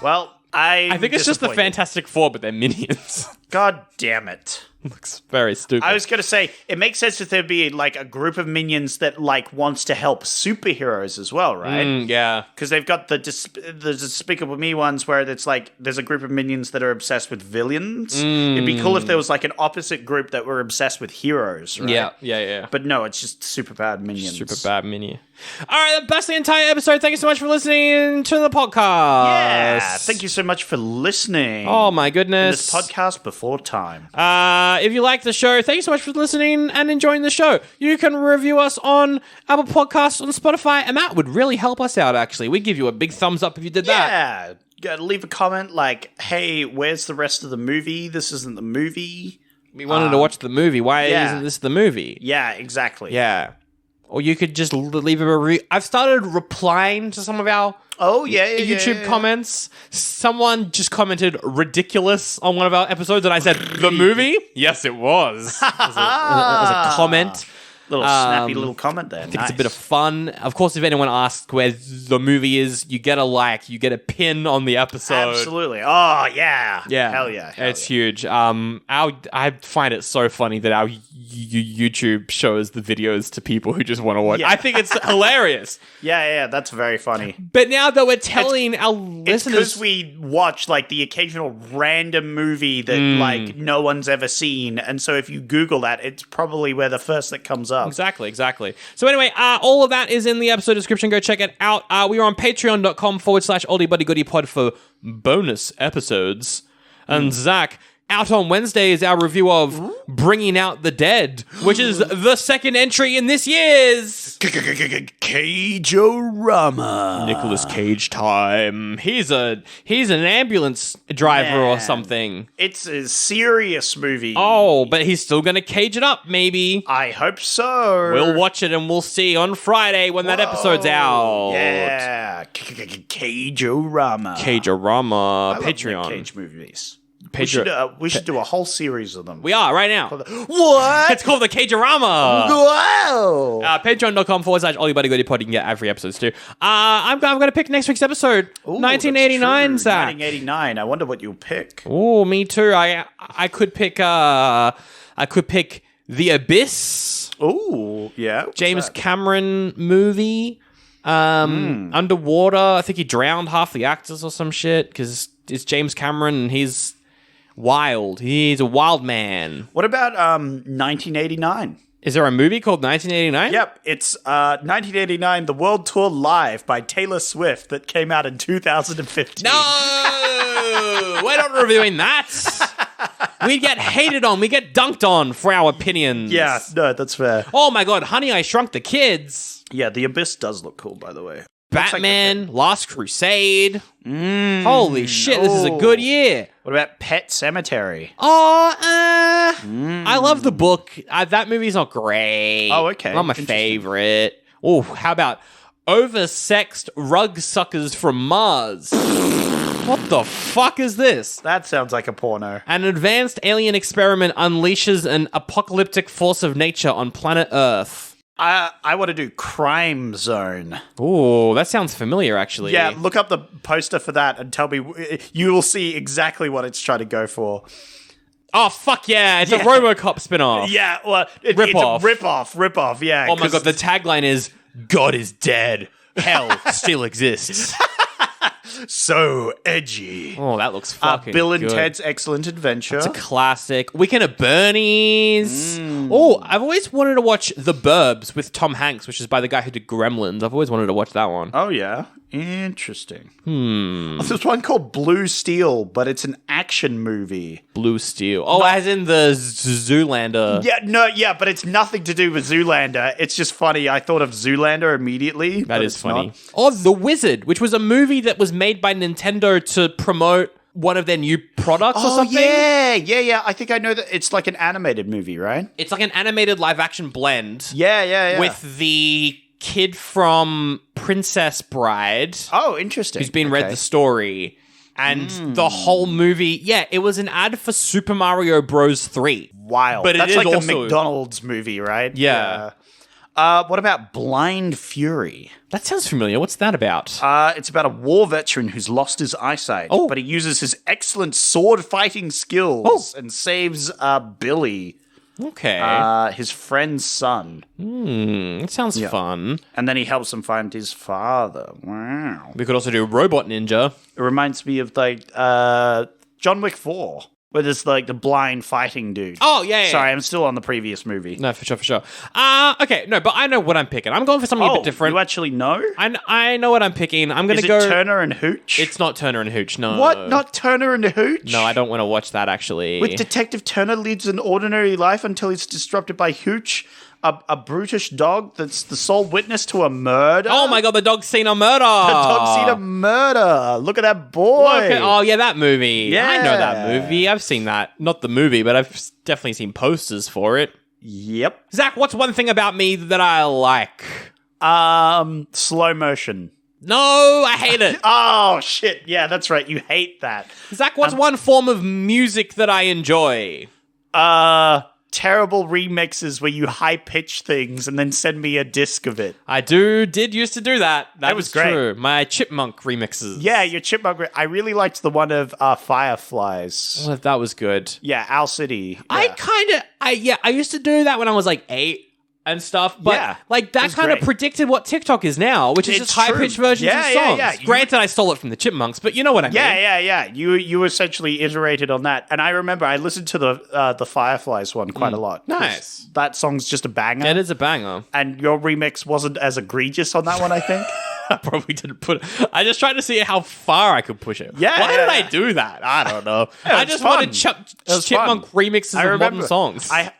Well, I think it's just the Fantastic Four, but they're minions. God damn it. Looks very stupid. I was going to say, it makes sense if there'd be like a group of minions that like wants to help superheroes as well, right? Yeah. Because they've got the Despicable Me ones where it's like there's a group of minions that are obsessed with villains. It'd be cool if there was like an opposite group that were obsessed with heroes, right? Yeah. But no, it's just super bad minions. Super bad minion. All right, that's the entire episode. Thank you so much for listening to the podcast. Yeah, thank you so much for listening. Oh my goodness. This podcast before time. If you like the show, thank you so much for listening and enjoying the show. You can review us on Apple Podcasts, on Spotify, and that would really help us out, actually. We'd give you a big thumbs up if you did that. Yeah, leave a comment like, hey, where's the rest of the movie? This isn't the movie. We wanted to watch the movie. Why isn't this the movie? Yeah, exactly. Yeah. Or you could just leave a review. I've started replying to some of our YouTube comments. Someone just commented ridiculous on one of our episodes, and I said, the movie? Yes, it was. It was a comment. Little snappy little comment there. I think it's a bit of fun. Of course, if anyone asks where the movie is, you get a like, you get a pin on the episode. Absolutely. Oh, yeah. Yeah. Hell yeah. It's huge. I find it so funny that our YouTube shows the videos to people who just want to watch. Yeah. I think it's hilarious. Yeah, that's very funny. But now that we're telling our listeners... It's because we watch, like, the occasional random movie that, like, no one's ever seen. And so if you Google that, it's probably where the first that comes up. Exactly. So anyway, all of that is in the episode description. Go check it out. We are on patreon.com/oldiebuddygoodypod for bonus episodes. And Zach, out on Wednesday is our review of Bringing Out the Dead, which is the second entry in this year's Cage-O-Rama. Nicolas Cage time. He's an ambulance driver or Man. something. It's a serious movie. Oh, but he's still going to cage it up, maybe. I hope so. We'll watch it and we'll see on Friday when that episode's out. Yeah. Cage-O-Rama. Cage-O-Rama, I love Patreon. Nick Cage movies. We should do a whole series of them. We are right now. What? It's called the Cagerama. Wow. Patreon.com/AllYourBuddyGoodiePod. You can get every episode too. I'm going to pick next week's episode. Ooh, 1989, that's true. Zach. 1989. I wonder what you'll pick. Oh, me too. I could pick The Abyss. Ooh, yeah. What's James that? Cameron movie. Underwater. I think he drowned half the actors or some shit because it's James Cameron and he's wild. He's a wild man. What about 1989? Is there a movie called 1989? Yep, it's 1989, The World Tour Live by Taylor Swift that came out in 2015. No! We're not reviewing that. We get hated on. We get dunked on for our opinions. Yeah, no, that's fair. Oh my god, Honey, I Shrunk the Kids. Yeah, The Abyss does look cool, by the way. Batman, Last Crusade. Holy shit, this is a good year. What about Pet Sematary? I love the book. That movie's not great. Oh, okay. Not my favorite. Oh, how about Oversexed Rug Suckers from Mars? What the fuck is this? That sounds like a porno. An advanced alien experiment unleashes an apocalyptic force of nature on planet Earth. I want to do Crime Zone. Ooh, that sounds familiar, actually. Yeah, look up the poster for that and tell me. You will see exactly what it's trying to go for. Oh, fuck yeah. It's a RoboCop spin-off. Yeah, well, Rip-off. It's a rip-off, yeah. Oh my god, the tagline is, God is dead. Hell still exists. So edgy. Oh, that looks fucking Bill and good. Ted's Excellent Adventure. It's a classic. Weekend at Bernie's. Oh, I've always wanted to watch The Burbs with Tom Hanks, which is by the guy who did Gremlins. I've always wanted to watch that one. Oh, yeah. Interesting. There's one called Blue Steel, but it's an action movie. Blue Steel. Oh, as in the Zoolander. Yeah, but it's nothing to do with Zoolander. It's just funny. I thought of Zoolander immediately. That is funny. Not. Oh, The Wizard, which was a movie that was made by Nintendo to promote one of their new products or something. Yeah. I think I know that it's like an animated movie, right? It's like an animated live-action blend. Yeah. With the kid from Princess Bride. Oh, interesting. Who's been read the story. And the whole movie, it was an ad for Super Mario Bros. 3. Wild. But that's it is like also the McDonald's movie, right? Yeah. What about Blind Fury? That sounds familiar. What's that about? It's about a war veteran who's lost his eyesight, Oh. but he uses his excellent sword fighting skills and saves Billy, Okay. his friend's son. It sounds fun. And then he helps him find his father. Wow. We could also do Robot Ninja. It reminds me of like John Wick 4, where there's like the blind fighting dude. Oh, yeah. Sorry, I'm still on the previous movie. No, for sure. Okay, no, but I know what I'm picking. I'm going for something a bit different. You actually know? I know what I'm picking. I'm going Is to it go... Turner and Hooch? It's not Turner and Hooch, no. What? Not Turner and Hooch? No, I don't want to watch that, actually. With Detective Turner leads an ordinary life until he's disrupted by Hooch, a brutish dog that's the sole witness to a murder. Oh my god, the dog's seen a murder! The dog's seen a murder. Look at that boy. That movie. Yeah. I know that movie. I've seen that. Not the movie, but I've definitely seen posters for it. Yep. Zach, what's one thing about me that I like? Slow motion. No, I hate it. Oh, shit. Yeah, that's right. You hate that. Zach, what's one form of music that I enjoy? Terrible remixes where you high pitch things and then send me a disc of it. I did used to do that. That was was great. true. My Chipmunk remixes. Yeah, your Chipmunk. I really liked the one of Fireflies. Well, that was good. Yeah, Owl City. I used to do that when I was like 8 and stuff, but like that kind of predicted what TikTok is now, which is It's just high-pitched true. versions of songs. Yeah. Granted, I stole it from the Chipmunks, but you know what I mean. Yeah. You essentially iterated on that, and I remember I listened to the Fireflies one quite a lot. Nice. That song's just a banger. It is a banger. And your remix wasn't as egregious on that one, I think. I probably didn't put it. I just tried to see how far I could push it. Yeah, Why did yeah. I do that? I don't know. Yeah, I it's just fun. wanted Chipmunk remixes of modern songs. I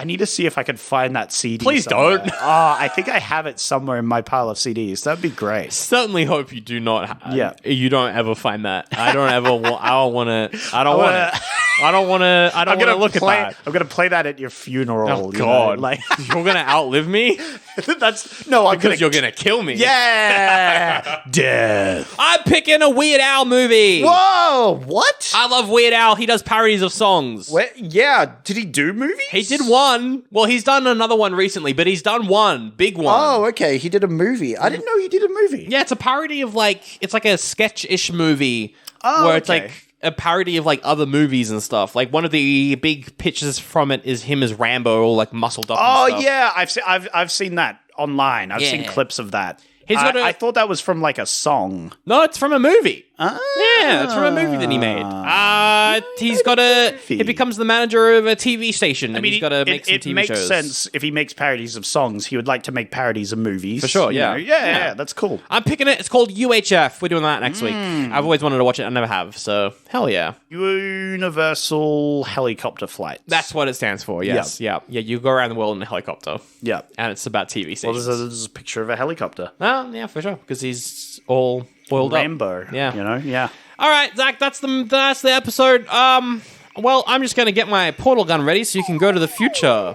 need to see if I could find that CD. Please somewhere. don't. I think I have it somewhere in my pile of CDs. That'd be great. Certainly hope you do not. Yeah. You don't ever find that. I don't ever. I don't want to. I don't want it. I don't want to. I don't want to look at that. I'm gonna play that at your funeral. Oh God! Like You're gonna outlive me that's no. I'm because you're gonna kill me. Yeah, death. I'm picking a Weird Al movie. Whoa! What? I love Weird Al. He does parodies of songs. Yeah. Did he do movies? He did one. Well, he's done another one recently, but he's done one big one. Oh, okay. He did a movie. I didn't know he did a movie. Yeah, it's a parody of it's like a sketch-ish movie Oh, where it's okay. like a parody of like other movies and stuff. Like one of the big pictures from it is him as Rambo, all like muscled up. Oh and stuff. yeah, I've seen that online. I've seen Yeah. clips of that. He's got I thought that was from like a song. No, it's from a movie. Ah. Yeah, it's from a movie that he made. He's got he becomes the manager of a TV station, and he's got to make some TV makes shows. sense if he makes parodies of songs. He would like to make parodies of movies. For sure, you yeah. know? Yeah, that's cool. I'm picking it. It's called UHF. We're doing that next week. I've always wanted to watch it. I never have. So, hell yeah. Universal helicopter flights. That's what it stands for, yes. Yeah. You go around the world in a helicopter. Yeah. And it's about TV Well, stations. there's a picture of a helicopter. Oh, yeah, for sure. Because he's all boiled Rambo. up. Yeah. You know, yeah. All right, Zach, that's the episode. Well, I'm just going to get my portal gun ready so you can go to the future.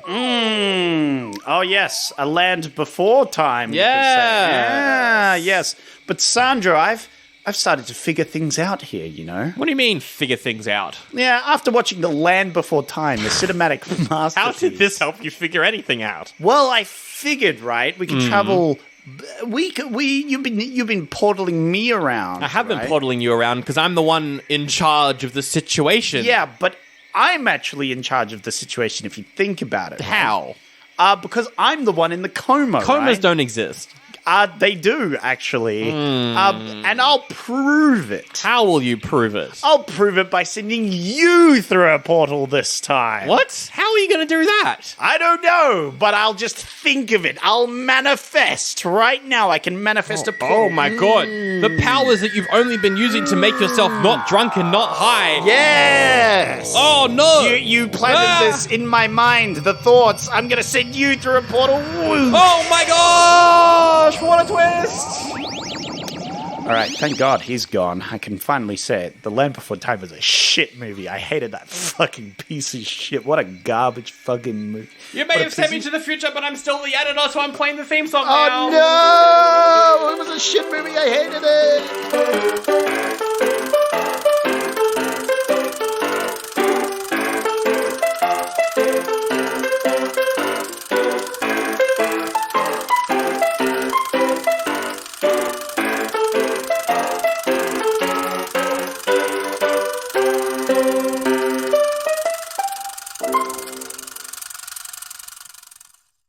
Oh, yes. A land before time. you could say. Yes. Yes. But Sandra, I've started to figure things out here, you know? What do you mean, figure things out? Yeah, after watching The Land Before Time, the cinematic masterpiece. How did this help you figure anything out? Well, I figured, right, we could travel. You've been portaling me around. I have been right? portaling you around because I'm the one in charge of the situation. Yeah, but I'm actually in charge of the situation if you think about it. How? Because I'm the one in the coma. Comas right? don't exist. They do, actually. And I'll prove it. How will you prove it? I'll prove it by sending you through a portal this time. What? How are you going to do that? I don't know, but I'll just think of it. I'll manifest. Right now, I can manifest a portal. Oh my god. The powers that you've only been using to make yourself not drunk and not high. Yes! Oh no! You planted this in my mind, the thoughts. I'm going to send you through a portal. Woo. Oh my gosh! What a twist! All right, thank God he's gone. I can finally say it. The Land Before Time was a shit movie. I hated that fucking piece of shit. What a garbage fucking movie. You may have sent me to the future, but I'm still the editor, so I'm playing the theme song now. Oh no! It was a shit movie. I hated it.